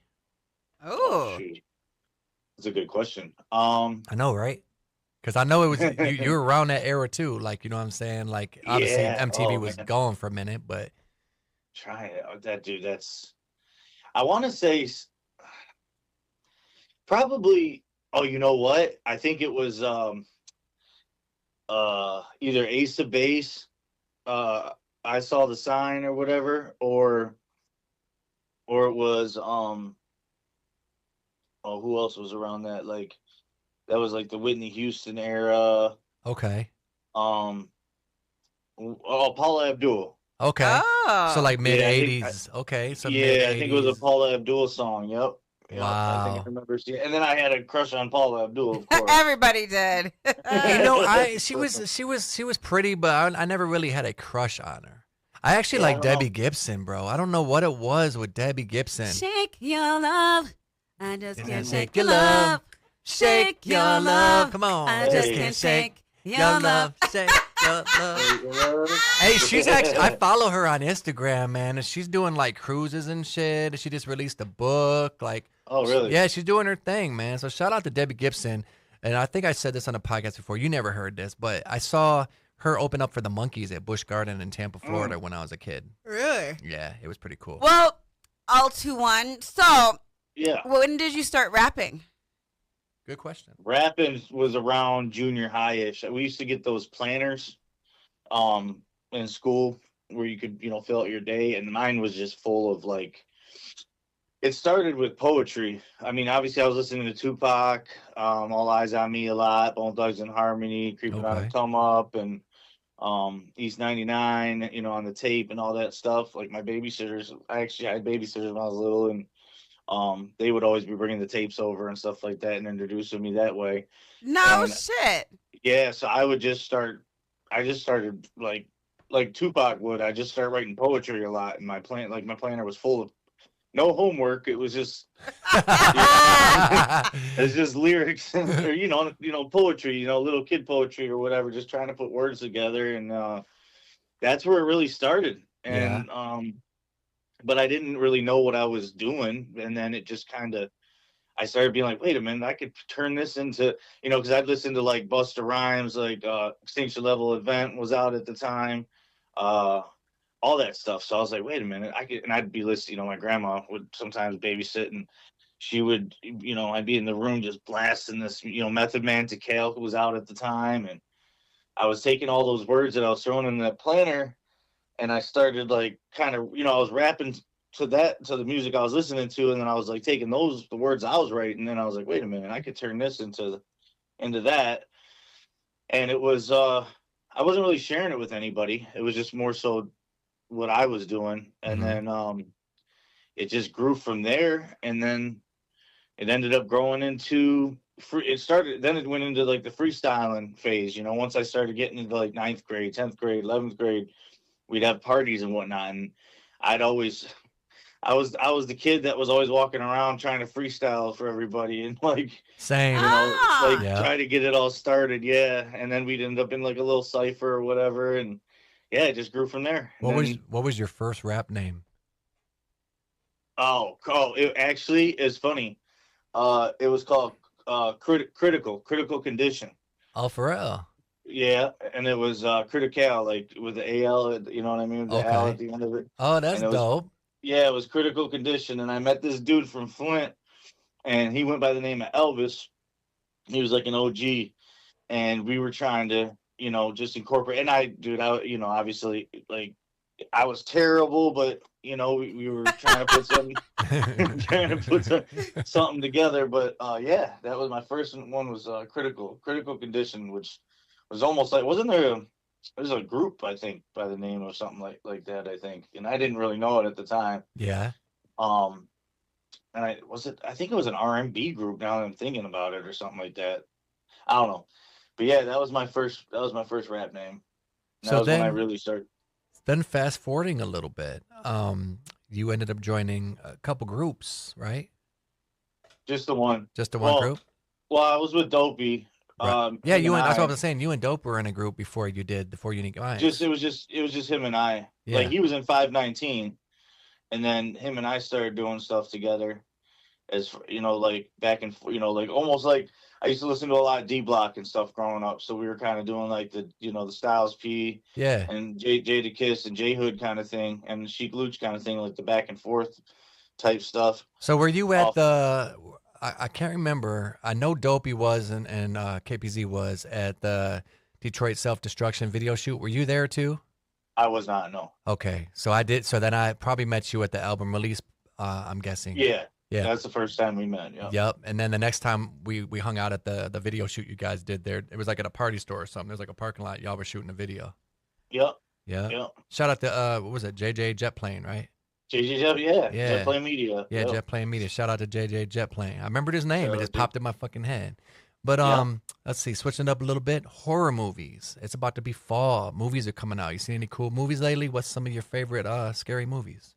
Speaker 1: Oh.
Speaker 6: Shoot. That's a good question.
Speaker 2: I know, right? Because I know it was you were around that era too. Like, you know what I'm saying? Like, obviously
Speaker 6: Yeah.
Speaker 2: MTV
Speaker 6: Oh,
Speaker 2: was
Speaker 6: man.
Speaker 2: gone for a minute, but
Speaker 6: Try it. That dude, I want to say probably, oh, you know what? I think it was either Ace of Base, I Saw the Sign or whatever, or it was who else was around that? Like that was like the Whitney Houston era.
Speaker 2: okay.
Speaker 6: Paula Abdul.
Speaker 2: Okay.
Speaker 1: Oh.
Speaker 2: So like mid
Speaker 6: Yeah, I think
Speaker 2: 80s. Okay. So
Speaker 6: Yeah,
Speaker 2: mid-80s.
Speaker 6: I think it was a Paula Abdul song. Yep. I think
Speaker 2: Wow.
Speaker 6: I remember seeing. And then I had a crush on Paula Abdul, of course.
Speaker 1: Everybody did.
Speaker 2: You know, she was pretty, but I never really had a crush on her. I actually
Speaker 6: Yeah, I
Speaker 2: like
Speaker 6: don't know.
Speaker 2: Debbie Gibson, bro. I don't know what it was with Debbie Gibson.
Speaker 1: Shake your love. I just
Speaker 2: Can't
Speaker 1: can't
Speaker 2: shake
Speaker 1: shake
Speaker 2: your
Speaker 1: your love.
Speaker 2: Shake your love. Come on.
Speaker 1: I
Speaker 6: just
Speaker 1: just
Speaker 6: can't
Speaker 1: can't shake
Speaker 2: your
Speaker 1: your love.
Speaker 2: Shake Hey, she's actually, I follow her on Instagram, man, and she's doing like cruises and shit. She just released a book. Like,
Speaker 6: Oh, really?
Speaker 2: yeah, she's doing her thing, man. So shout out to Debbie Gibson. And I think I said this on a podcast before. You never heard this, but I saw her open up for the Monkees at Busch Garden in Tampa, Florida when I was a kid.
Speaker 1: Really?
Speaker 2: Yeah, it was pretty cool.
Speaker 1: Well, all to one. So,
Speaker 6: Yeah.
Speaker 1: when did you start rapping?
Speaker 2: Good question.
Speaker 6: Rapping was around junior high-ish. We used to get those planners in school where you could, fill out your day, and mine was just full of like, it started with poetry. I mean, obviously I was listening to Tupac, All Eyes on Me a lot, Bone Thugs and Harmony, Creeping on a
Speaker 2: Okay.
Speaker 6: Come Up, and East 99, on the tape and all that stuff. Like my babysitters, I actually had babysitters when I was little, and they would always be bringing the tapes over and stuff like that and introducing me that way.
Speaker 1: No
Speaker 6: And-
Speaker 1: shit.
Speaker 6: Yeah, so I just started like Tupac would. I just started writing poetry a lot, and my planner was full of no homework. It was just it's just lyrics or poetry, little kid poetry or whatever, just trying to put words together, and that's where it really started. And but I didn't really know what I was doing, and then it just kind of, I started being like, wait a minute, I could turn this into, because I'd listen to like Busta Rhymes, like Extinction Level Event was out at the time, all that stuff. So I was like, wait a minute, and I'd be listening, my grandma would sometimes babysit, and she would, I'd be in the room just blasting this, Method Man to Kale, who was out at the time. And I was taking all those words that I was throwing in that planner, and I started like kind of, I was rapping to the music I was listening to, and then I was like taking the words I was writing, and then I was like, wait a minute, I could turn this into that. And it was I wasn't really sharing it with anybody. It was just more so what I was doing. And then it just grew from there, and then it ended up growing into it went into like the freestyling phase. Once I started getting into like 9th grade, 10th grade, 11th grade, we'd have parties and whatnot, and I was the kid that was always walking around trying to freestyle for everybody, and like,
Speaker 2: Same. Yeah.
Speaker 6: try to get it all started. Yeah. And then we'd end up in like a little cipher or whatever. And yeah, it just grew from there.
Speaker 2: What was your first rap name?
Speaker 6: It actually is funny. It was called Critical Condition.
Speaker 2: Oh, for real?
Speaker 6: Yeah. And it was Critical, like with the AL, you know what I mean? With the L
Speaker 2: Okay.
Speaker 6: at the end of it.
Speaker 2: Oh, that's
Speaker 6: And it was-
Speaker 2: dope.
Speaker 6: Yeah, it was Critical Condition, and I met this dude from Flint, and he went by the name of Elvis. He was like an OG, and we were trying to, just incorporate. And obviously, like, I was terrible, but we were trying to put something together. But yeah, that was my first one. Was Critical Condition, which was almost like, wasn't there? There's a group, I think, by the name of something like that, I think. And I didn't really know it at the time.
Speaker 2: Yeah.
Speaker 6: And I think it was an R&B group, now that I'm thinking about it, or something like that. I don't know. But yeah, that was my first rap name. That
Speaker 2: So
Speaker 6: was when I
Speaker 2: then-
Speaker 6: really started.
Speaker 2: Then fast forwarding a little bit, you ended up joining a couple groups, right?
Speaker 6: Just the one.
Speaker 2: Just the one
Speaker 6: Well,
Speaker 2: group?
Speaker 6: Well, I was with Dopey.
Speaker 2: Right. Yeah,
Speaker 6: him
Speaker 2: that's what I
Speaker 6: I.
Speaker 2: was saying. You and Dope were in a group before Unique Minds.
Speaker 6: It was just him and I.
Speaker 2: Yeah.
Speaker 6: Like, he was in 519, and then him and I started doing stuff together, as like back and like almost like I used to listen to a lot of D Block and stuff growing up, so we were kind of doing like the the Styles P
Speaker 2: Yeah.
Speaker 6: and Jada Kiss and J Hood kind of thing, and Chic Luch kind of thing, like the back and forth type stuff.
Speaker 2: So were you at
Speaker 6: Off-
Speaker 2: the? I can't remember. I know Dopey was and KPZ was at the Detroit Self Destruction video shoot. Were you there too?
Speaker 6: I was not, no.
Speaker 2: Okay, so I did. So then I probably met you at the album release. I'm guessing.
Speaker 6: Yeah.
Speaker 2: Yeah.
Speaker 6: That's the first time we met. Yeah.
Speaker 2: Yep. And then the next time we hung out at the video shoot you guys did there, it was like at a party store or something. There's like a parking lot. Y'all were shooting a video.
Speaker 6: Yep.
Speaker 2: Yeah.
Speaker 6: Yep.
Speaker 2: Shout out to what was it? JJ Jet Plane, right?
Speaker 6: JJ, yeah.
Speaker 2: Yeah.
Speaker 6: Jet Plane Media.
Speaker 2: Yeah,
Speaker 6: Yep.
Speaker 2: Jet Plane Media. Shout out to JJ Jet Plane. I remembered his name. It
Speaker 6: Shout
Speaker 2: just
Speaker 6: out to-
Speaker 2: popped in my fucking head. But
Speaker 6: Yeah.
Speaker 2: let's see, switching it up a little bit. Horror movies. It's about to be fall. Movies are coming out. You seen any cool movies lately? What's some of your favorite scary movies?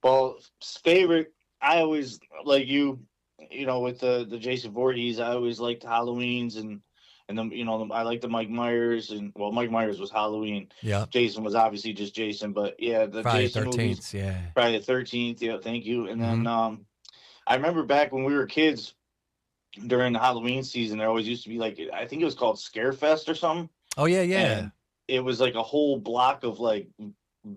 Speaker 6: Well, favorite, I always, like with the Jason Voorhees, I always liked Halloweens and And then I like the Mike Myers, and well, Mike Myers was Halloween.
Speaker 2: Yeah.
Speaker 6: Jason was obviously just Jason, but yeah, the
Speaker 2: Friday
Speaker 6: Jason
Speaker 2: 13th.
Speaker 6: movies,
Speaker 2: Yeah.
Speaker 6: Friday the 13th. Yeah, thank you. And then I remember back when we were kids during the Halloween season, there always used to be like, I think it was called Scarefest or something.
Speaker 2: Oh yeah, yeah.
Speaker 6: And it was like a whole block of like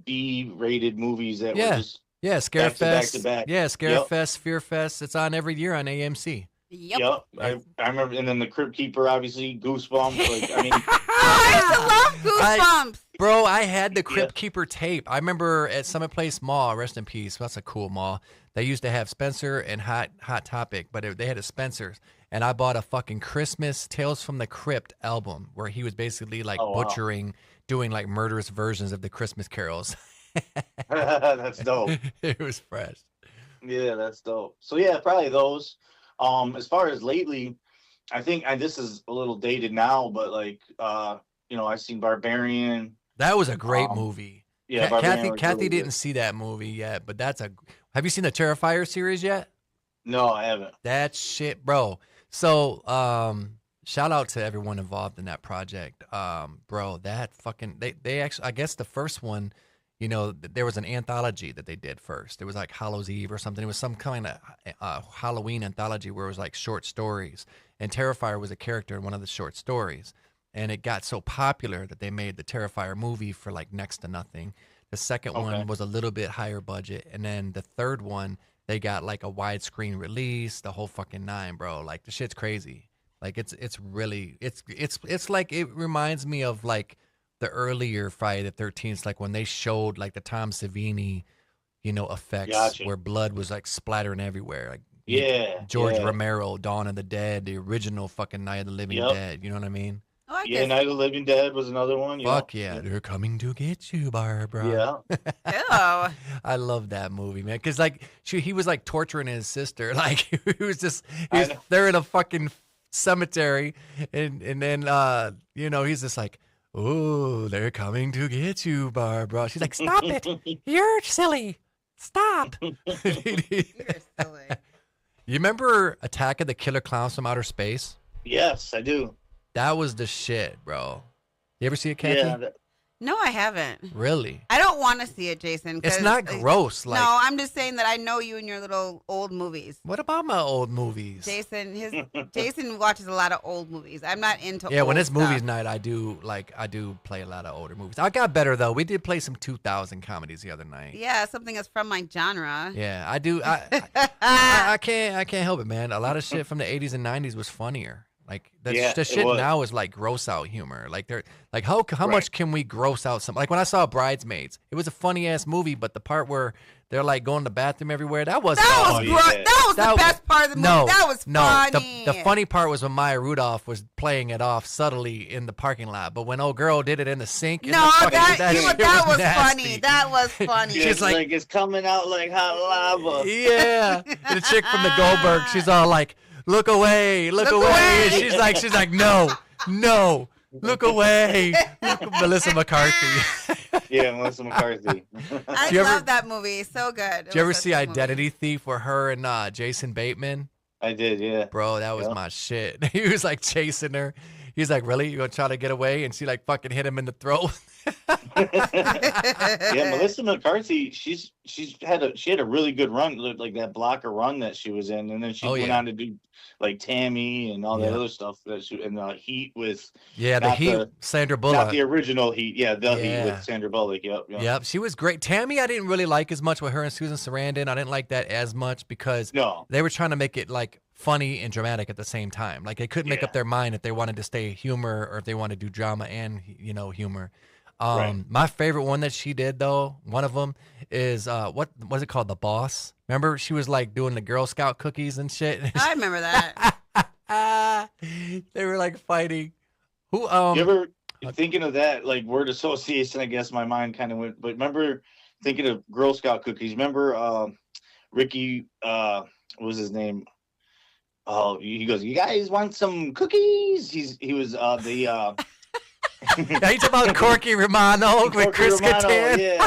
Speaker 6: B-rated movies that were just
Speaker 2: Yeah,
Speaker 6: back to
Speaker 2: Scarefest.
Speaker 6: back.
Speaker 2: Yeah, Scarefest, Fearfest. It's on every year on AMC.
Speaker 1: Yep.
Speaker 6: I remember, and then the Crypt Keeper, obviously, Goosebumps. Like, I mean,
Speaker 1: I used to love Goosebumps.
Speaker 2: Bro, I had the Crypt Keeper tape. I remember at Summit Place Mall, rest in peace. That's a cool mall. They used to have Spencer and Hot Topic, but they had a Spencer's. And I bought a fucking Christmas Tales from the Crypt album where he was basically like butchering, doing like murderous versions of the Christmas carols.
Speaker 6: that's dope.
Speaker 2: It was fresh.
Speaker 6: Yeah, that's dope. So yeah, probably those. As far as lately, I think this is a little dated now, but like I've seen Barbarian.
Speaker 2: That was a great movie.
Speaker 6: Yeah,
Speaker 2: Kathy
Speaker 6: really
Speaker 2: didn't see that movie yet, but have you seen the Terrifier series yet?
Speaker 6: No, I haven't.
Speaker 2: That shit, bro. So, shout out to everyone involved in that project. Bro, that fucking they actually, I guess the first one, there was an anthology that they did first. It was like Hallows Eve or something. It was some kind of Halloween anthology where it was like short stories. And Terrifier was a character in one of the short stories. And it got so popular that they made the Terrifier movie for like next to nothing. The second one was a little bit higher budget. And then the third one, they got like a widescreen release, the whole fucking nine, bro. Like the shit's crazy. Like it's really, it's like, it reminds me of like the earlier Friday the 13th, like when they showed like the Tom Savini, effects where blood was like splattering everywhere. Like George Romero, Dawn of the Dead, the original fucking Night of the Living Dead. You know what I mean?
Speaker 1: Oh,
Speaker 6: Night of the Living Dead was another one.
Speaker 2: Fuck yeah, they're coming to get you, Barbara.
Speaker 6: Yeah.
Speaker 2: I love that movie, man. Cause like he was like torturing his sister. Like he was they're in a fucking cemetery, and then he's just like, oh, they're coming to get you, Barbara. She's like, stop it, you're silly, stop.
Speaker 1: You're silly.
Speaker 2: You remember Attack of the Killer Clowns from Outer Space?
Speaker 6: Yes, I do.
Speaker 2: That was the shit, bro. You ever see it, Kathy?
Speaker 6: Yeah.
Speaker 1: No, I haven't.
Speaker 2: Really?
Speaker 1: I don't want to see it, Jason.
Speaker 2: It's not gross. Like,
Speaker 1: no, I'm just saying that I know you and your little old movies.
Speaker 2: What about my old movies?
Speaker 1: Jason watches a lot of old movies. I'm not into.
Speaker 2: Yeah,
Speaker 1: old
Speaker 2: when it's
Speaker 1: stuff.
Speaker 2: movies night, I do play a lot of older movies. I got better though. We did play some 2000 comedies the other night.
Speaker 1: Yeah, something that's from my genre.
Speaker 2: Yeah, I do. I can't help it, man. A lot of shit from the 80s and 90s was funnier. Like the shit now is like gross out humor. Like they're like how much can we gross out some? Like when I saw Bridesmaids, it was a funny ass movie, but the part where they're like going to the bathroom everywhere, that was
Speaker 1: the best part of the movie. That was funny.
Speaker 2: The funny part was when Maya Rudolph was playing it off subtly in the parking lot, but when old girl did it in the sink,
Speaker 1: that was funny. That was funny.
Speaker 6: She's like it's coming out like hot lava.
Speaker 2: Yeah, and the chick from the Goldberg, she's all like, look away. And she's like, no, look away. Melissa McCarthy.
Speaker 6: Yeah, Melissa McCarthy.
Speaker 1: I love that movie. So good.
Speaker 2: Did you ever see Identity Thief with her and Jason Bateman?
Speaker 6: I did, yeah.
Speaker 2: Bro, that was my shit. He was like chasing her. He's like, really? You gonna try to get away? And she like fucking hit him in the throat.
Speaker 6: Yeah, Melissa McCarthy, she had a really good run, like that blocker run that she was in, and then she went on to do like Tammy and all that other stuff that she and Heat with
Speaker 2: the Heat, Sandra Bullock,
Speaker 6: not the original Heat, Heat with Sandra Bullock. Yep,
Speaker 2: she was great. Tammy, I didn't really like as much with her and Susan Sarandon. I didn't like that as much because they were trying to make it like funny and dramatic at the same time. Like they couldn't make up their mind if they wanted to stay humor or if they wanted to do drama and humor. My favorite one that she did though, one of them is what was it called? The Boss. Remember she was like doing the Girl Scout cookies and shit.
Speaker 1: I remember that.
Speaker 2: They were like fighting. Who
Speaker 6: you ever thinking of that like word association? I guess my mind kind of went. But remember thinking of Girl Scout cookies. Remember Ricky? What was his name? Oh, he goes. You guys want some cookies? He was the.
Speaker 2: Are you talking about Corky Romano with Chris Kattan?
Speaker 6: Yeah.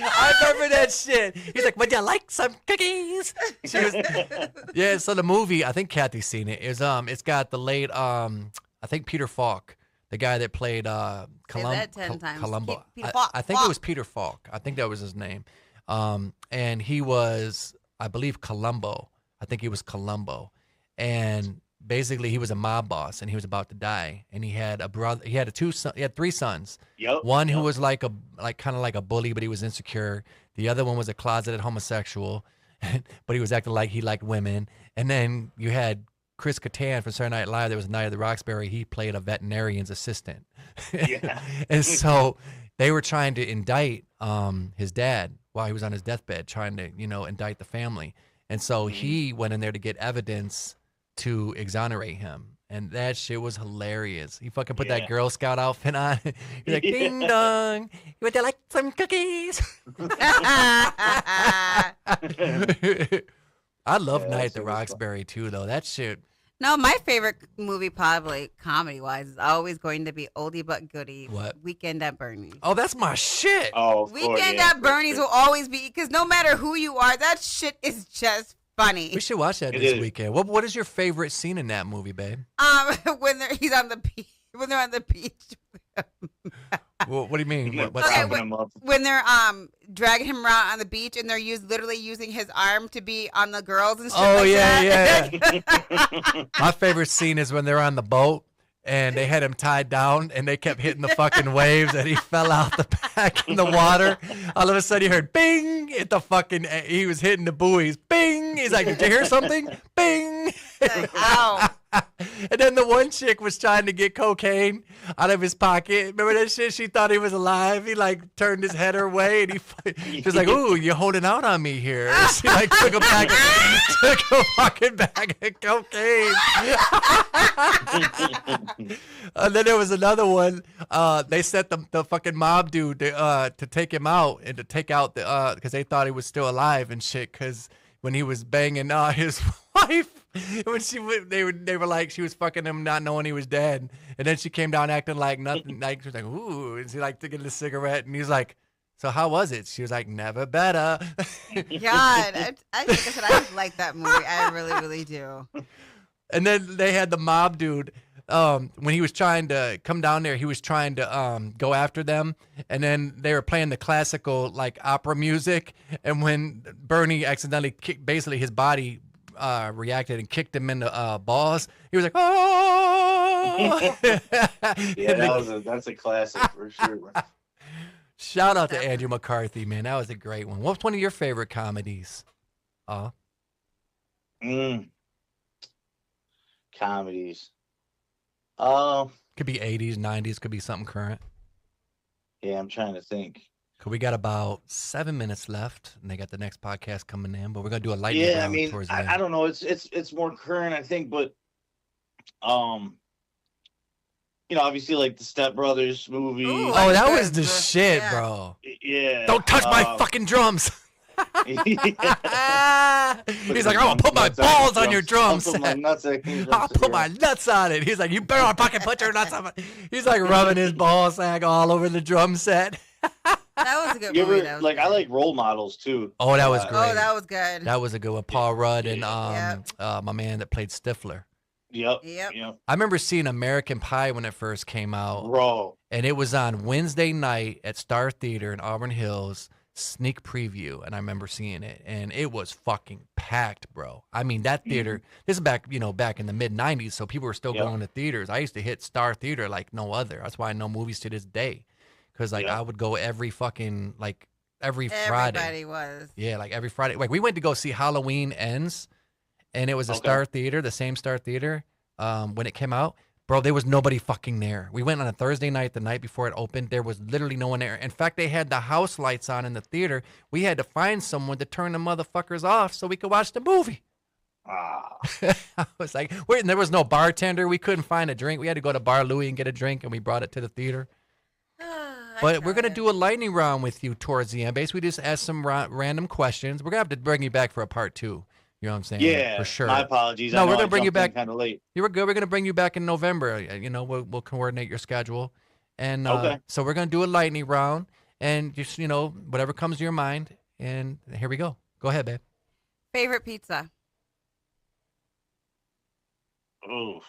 Speaker 2: I remember that shit. He's like, would you like some cookies? So the movie, I think Kathy's seen it, is it's got the late I think Peter Falk, the guy that played
Speaker 1: that 10 times.
Speaker 2: Columbo.
Speaker 1: Peter Falk,
Speaker 2: I think it
Speaker 1: Falk.
Speaker 2: was Peter Falk. I think that was his name. And he was, I believe, Columbo. I think he was Columbo. And basically, he was a mob boss, and he was about to die. And he had a brother. He had three sons.
Speaker 6: Yep.
Speaker 2: One who was kind of like a bully, but he was insecure. The other one was a closeted homosexual, but he was acting like he liked women. And then you had Chris Kattan from Saturday Night Live. There was Night of the Roxbury. He played a veterinarian's assistant.
Speaker 6: Yeah.
Speaker 2: And so they were trying to indict his dad while he was on his deathbed, trying to, indict the family. And so he went in there to get evidence to exonerate him. And that shit was hilarious. He fucking put that Girl Scout outfit on. He's like, ding dong. Would you like some cookies? I love Night at the Roxbury too, though. That shit.
Speaker 1: No, my favorite movie, probably comedy-wise, is always going to be Oldie But Goodie.
Speaker 2: What?
Speaker 1: Weekend at Bernie's.
Speaker 2: Oh, that's my shit.
Speaker 6: Oh,
Speaker 1: Weekend at Bernie's will always be, because no matter who you are, that shit is just funny.
Speaker 2: We should watch that
Speaker 6: It
Speaker 2: this
Speaker 6: is.
Speaker 2: weekend. What is your favorite scene in that movie, babe?
Speaker 1: He's on the beach, when they're on the beach.
Speaker 2: What do you mean?
Speaker 6: Yeah,
Speaker 2: What's
Speaker 1: Okay,
Speaker 6: propping him up.
Speaker 1: When they're dragging him around on the beach, and they're literally using his arm to be on the girls and shit.
Speaker 2: Oh,
Speaker 1: like
Speaker 2: yeah,
Speaker 1: that.
Speaker 2: My favorite scene is when they're on the boat and they had him tied down and they kept hitting the fucking waves and he fell out the back in the water. All of a sudden you heard bing hit the fucking, he was hitting the buoys. Bing. He's like, did you hear something? Bing.
Speaker 1: Like, ow.
Speaker 2: And then the one chick was trying to get cocaine out of his pocket. Remember that shit? She thought he was alive. He like turned his head her way and she was like, ooh, you're holding out on me here. And she like took a fucking bag of cocaine. And then there was another one. They set the fucking mob dude to take him out and to take out the because they thought he was still alive and shit. Because when he was banging his wife, when they were like she was fucking him, not knowing he was dead. And then she came down acting like nothing. Like she was like, ooh, and she like took a cigarette, and he's like, so how was it? She was like, never better.
Speaker 1: God, I think I said I like that movie. I really, really do.
Speaker 2: And then they had the mob dude. When he was trying to come down there, he was trying to go after them, and then they were playing the classical like opera music. And when Bernie accidentally kicked, basically his body reacted and kicked him in the balls, he was like, "Oh!"
Speaker 6: Yeah, that's a classic for sure.
Speaker 2: Shout out to Andrew McCarthy, man. That was a great one. What's one of your favorite comedies?
Speaker 6: Comedies.
Speaker 2: Could be 80s, 90s, could be something current.
Speaker 6: Yeah, I'm trying to think.
Speaker 2: We got about 7 minutes left, and they got the next podcast coming in, but we're gonna do a lightning
Speaker 6: Yeah, I
Speaker 2: round
Speaker 6: mean,
Speaker 2: towards the end.
Speaker 6: I don't know. It's more current, I think, but obviously like the Step Brothers movie.
Speaker 1: Ooh,
Speaker 2: Oh, that
Speaker 1: Good.
Speaker 2: was the shit,
Speaker 1: Yeah.
Speaker 2: bro.
Speaker 6: Yeah.
Speaker 2: Don't touch my fucking drums. He's like, I'm gonna put my balls on your drum set. I'll put my nuts on it. He's like, you better fucking put your nuts on it. He's like rubbing his ball sack all over the drum set.
Speaker 1: That was a good
Speaker 6: You
Speaker 1: movie.
Speaker 6: ever
Speaker 1: That was
Speaker 6: like?
Speaker 1: good.
Speaker 6: I like Role Models too.
Speaker 2: Oh, that was
Speaker 6: Uh,
Speaker 2: great.
Speaker 1: Oh, that was good.
Speaker 2: That was a good one. Paul Rudd and
Speaker 1: Yep.
Speaker 2: my man that played Stifler.
Speaker 6: Yep.
Speaker 1: Yep.
Speaker 2: I remember seeing American Pie when it first came out,
Speaker 6: Bro.
Speaker 2: and it was on Wednesday night at Star Theater in Auburn Hills, sneak preview, and I remember seeing it, and it was fucking packed, bro. I mean, that theater, this is back in the mid 90s, so people were still
Speaker 6: Yep.
Speaker 2: going to theaters. I used to hit Star Theater like no other. That's why I know movies to this day, because like
Speaker 6: Yep.
Speaker 2: I would go every fucking every Friday.
Speaker 1: Everybody was.
Speaker 2: Yeah, like every Friday. Like we went to go see Halloween Ends, and it was a
Speaker 6: Okay.
Speaker 2: Star Theater, the same Star Theater, when it came out. Bro, there was nobody fucking there. We went on a Thursday night, the night before it opened. There was literally no one there. In fact, they had the house lights on in the theater. We had to find someone to turn the motherfuckers off so we could watch the movie.
Speaker 6: Ah.
Speaker 2: I was like, wait, and there was no bartender. We couldn't find a drink. We had to go to Bar Louie and get a drink, and we brought it to the theater. But we're going to do a lightning round with you towards the end. Basically, just ask some random questions. We're going to have to bring you back for a part 2. You know what I'm saying?
Speaker 6: Yeah.
Speaker 2: For sure.
Speaker 6: My apologies.
Speaker 2: No,
Speaker 6: I
Speaker 2: we're
Speaker 6: know
Speaker 2: gonna
Speaker 6: I
Speaker 2: bring you
Speaker 6: jumped in
Speaker 2: back.
Speaker 6: kind of late.
Speaker 2: You were good. We're going to bring you back in November. We'll coordinate your schedule. And
Speaker 6: Okay.
Speaker 2: so we're going to do a lightning round. And just, whatever comes to your mind. And here we go. Go ahead, babe.
Speaker 1: Favorite pizza?
Speaker 6: Oof.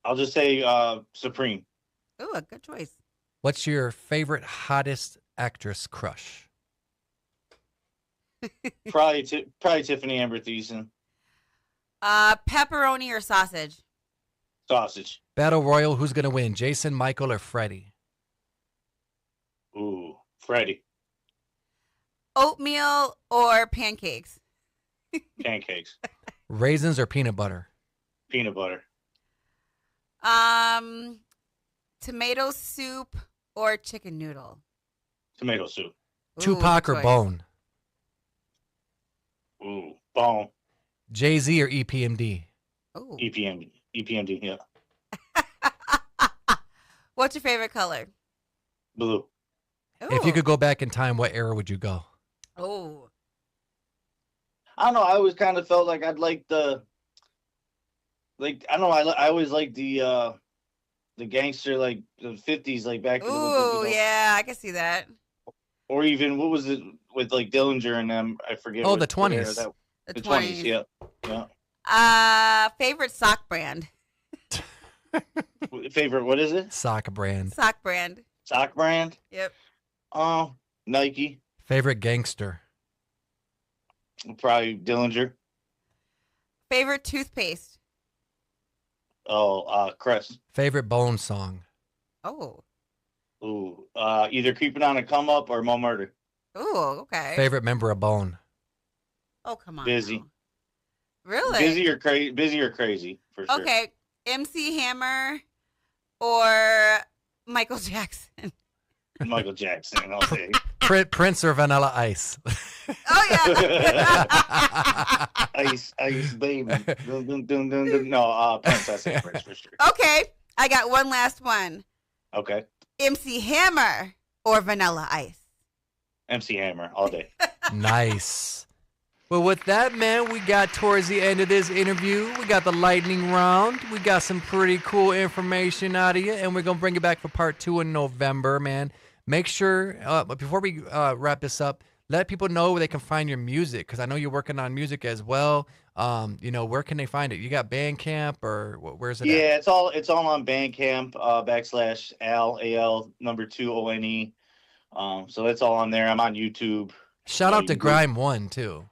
Speaker 6: I'll just say Supreme.
Speaker 1: Ooh, a good choice.
Speaker 2: What's your favorite hottest actress crush?
Speaker 6: Probably Tiffany Amber Thiessen.
Speaker 1: Pepperoni or sausage?
Speaker 6: Sausage.
Speaker 2: Battle Royal, who's going to win, Jason, Michael, or Freddie?
Speaker 6: Ooh, Freddie.
Speaker 1: Oatmeal or pancakes?
Speaker 6: Pancakes.
Speaker 2: Raisins or peanut butter?
Speaker 6: Peanut butter.
Speaker 1: Tomato soup or chicken noodle?
Speaker 6: Tomato soup.
Speaker 1: Ooh,
Speaker 2: Tupac
Speaker 1: good
Speaker 2: or
Speaker 1: choice.
Speaker 2: Bone?
Speaker 6: Ooh, Bone.
Speaker 2: Jay-Z or EPMD?
Speaker 1: Ooh.
Speaker 6: EPMD, yeah.
Speaker 1: What's your favorite color?
Speaker 6: Blue.
Speaker 2: If you could go back in time, what era would you go?
Speaker 1: Oh.
Speaker 6: I don't know. I always kind of felt like I'd like I don't know. I always liked the gangster, like the 50s, like back.
Speaker 1: Ooh, yeah, I can see that.
Speaker 6: Or even what was it with like Dillinger and them? I forget.
Speaker 2: Oh,
Speaker 6: what
Speaker 2: the
Speaker 6: era
Speaker 2: 20s.
Speaker 1: The
Speaker 6: The
Speaker 1: 20s.
Speaker 6: 20s, yeah.
Speaker 1: Favorite sock brand?
Speaker 6: Favorite, what is it?
Speaker 2: Sock brand.
Speaker 1: Sock brand.
Speaker 6: Sock brand?
Speaker 1: Yep.
Speaker 6: Nike.
Speaker 2: Favorite gangster?
Speaker 6: Probably Dillinger.
Speaker 1: Favorite toothpaste?
Speaker 6: Crest.
Speaker 2: Favorite Bone song?
Speaker 1: Oh.
Speaker 6: Ooh, either Creeping on a Come Up or Mo Murder.
Speaker 1: Ooh, okay.
Speaker 2: Favorite member of Bone?
Speaker 1: Oh, come on.
Speaker 6: Busy.
Speaker 1: now. Really?
Speaker 6: Busy or crazy, for sure.
Speaker 1: Okay. MC Hammer or Michael Jackson?
Speaker 6: Michael Jackson, I'll say.
Speaker 2: Prince or Vanilla Ice?
Speaker 1: Oh, yeah.
Speaker 6: Ice, baby. Dun, dun, dun, dun, dun. No, Prince, I say Prince for sure.
Speaker 1: Okay. I got one last one.
Speaker 6: Okay.
Speaker 1: MC Hammer or Vanilla Ice?
Speaker 6: MC Hammer, all day.
Speaker 2: Nice. Well, with that, man, we got towards the end of this interview. We got the lightning round. We got some pretty cool information out of you, and we're going to bring it back for part 2 in November, man. Make sure, before we wrap this up, let people know where they can find your music, because I know you're working on music as well. Where can they find it? You got Bandcamp, or where's it at?
Speaker 6: Yeah, it's all on Bandcamp, /Al 2 ONE. So it's all on there. I'm on YouTube.
Speaker 2: Shout
Speaker 6: Yeah,
Speaker 2: out to
Speaker 6: you do.
Speaker 2: Grime One, too.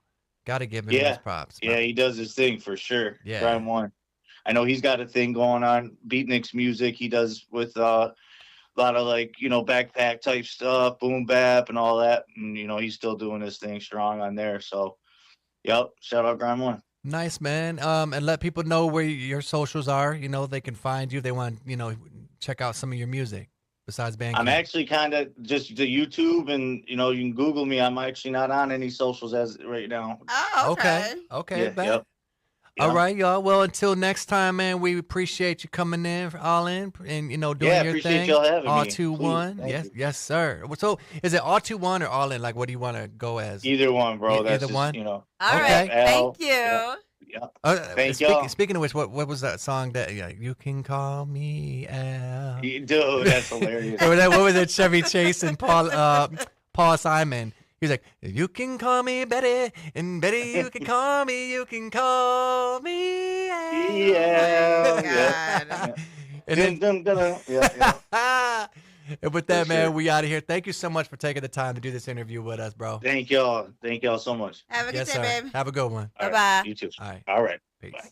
Speaker 2: Got to give him
Speaker 6: Yeah.
Speaker 2: his props.
Speaker 6: Yeah, he does his thing for sure.
Speaker 2: Yeah.
Speaker 6: Prime One. I know he's got a thing going on. Beatniks music he does with a lot of backpack type stuff, boom bap and all that. And he's still doing his thing strong on there. So yep, shout out Grime One.
Speaker 2: Nice, man. And let people know where your socials are. They can find you if they want, check out some of your music besides Bandcamp.
Speaker 6: I'm actually kind of just the YouTube, and you can Google me. I'm actually not on any socials as right now.
Speaker 1: Oh, okay.
Speaker 2: Okay.
Speaker 6: Yeah,
Speaker 2: bet.
Speaker 6: yep.
Speaker 2: All
Speaker 6: Yeah.
Speaker 2: right, y'all. Well, until next time, man, we appreciate you coming in, all in, and doing
Speaker 6: Yeah,
Speaker 2: your
Speaker 6: appreciate
Speaker 2: thing.
Speaker 6: y'all having
Speaker 2: All
Speaker 6: me.
Speaker 2: 2-1.
Speaker 6: Please, thank
Speaker 2: Yes,
Speaker 6: you.
Speaker 2: yes, sir. So, is it all 2-1 or all in? Like, what do you want to go as?
Speaker 6: Either one, bro.
Speaker 2: Either
Speaker 6: That's just,
Speaker 2: one?
Speaker 1: All
Speaker 2: Okay.
Speaker 1: right.
Speaker 6: Al,
Speaker 1: Thank you.
Speaker 6: yeah. Thank y'all.
Speaker 2: Speaking of which, what was that song that you can call me Al?
Speaker 6: Dude, that's hilarious.
Speaker 2: Or what was it? Chevy Chase and Paul Simon. He's like, you can call me Betty, and Betty, you can call me Al.
Speaker 6: Yeah.
Speaker 1: God.
Speaker 2: And then,
Speaker 6: Dun, dun, dun, dun. Yeah.
Speaker 2: and with that,
Speaker 6: For
Speaker 2: man,
Speaker 6: sure.
Speaker 2: we out of here. Thank you so much for taking the time to do this interview with us, bro.
Speaker 6: Thank y'all. Thank y'all so much.
Speaker 1: Have a good
Speaker 2: Yes,
Speaker 1: day,
Speaker 2: sir.
Speaker 1: babe.
Speaker 2: Have a good one.
Speaker 6: All
Speaker 1: Bye-bye.
Speaker 6: You too.
Speaker 2: All right.
Speaker 6: All right.
Speaker 2: Peace.
Speaker 6: Bye.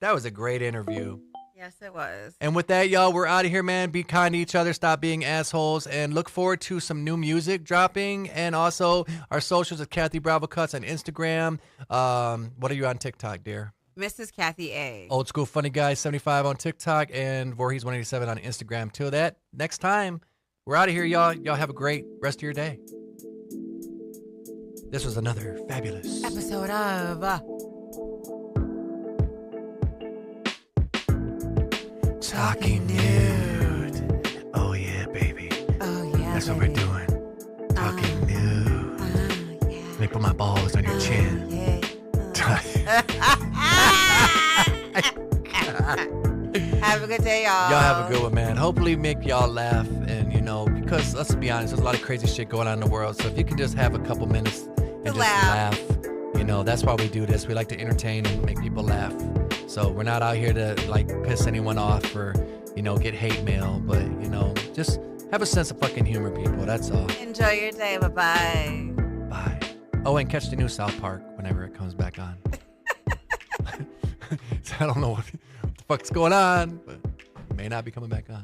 Speaker 2: That was a great interview.
Speaker 1: Yes, it was.
Speaker 2: And with that, y'all, we're out of here, man. Be kind to each other. Stop being assholes. And look forward to some new music dropping. And also our socials at Kathy Bravo Cuts on Instagram. What are you on TikTok, dear?
Speaker 1: Mrs. Kathy A.
Speaker 2: Old School Funny Guy 75 on TikTok and Voorhees 187 on Instagram. Till that next time, we're out of here, y'all. Y'all have a great rest of your day. This was another fabulous
Speaker 1: Episode of
Speaker 2: Talking Nude. Oh yeah, baby.
Speaker 1: Oh yeah.
Speaker 2: That's what we're
Speaker 1: baby.
Speaker 2: doing. Talking nude.
Speaker 1: Yeah.
Speaker 2: Let me put my balls on your chin.
Speaker 1: Have a good day, y'all.
Speaker 2: Y'all have a good one, man. Hopefully make y'all laugh. And, because let's be honest, there's a lot of crazy shit going on in the world. So if you can just have a couple minutes and just
Speaker 1: laugh.
Speaker 2: laugh, that's why we do this. We like to entertain and make people laugh. So we're not out here to like piss anyone off or, get hate mail, but, just have a sense of fucking humor, people. That's all.
Speaker 1: Enjoy your day. Bye-bye.
Speaker 2: Bye. Oh, and catch the new South Park whenever it comes back on. So I don't know what the fuck's going on, but it may not be coming back on.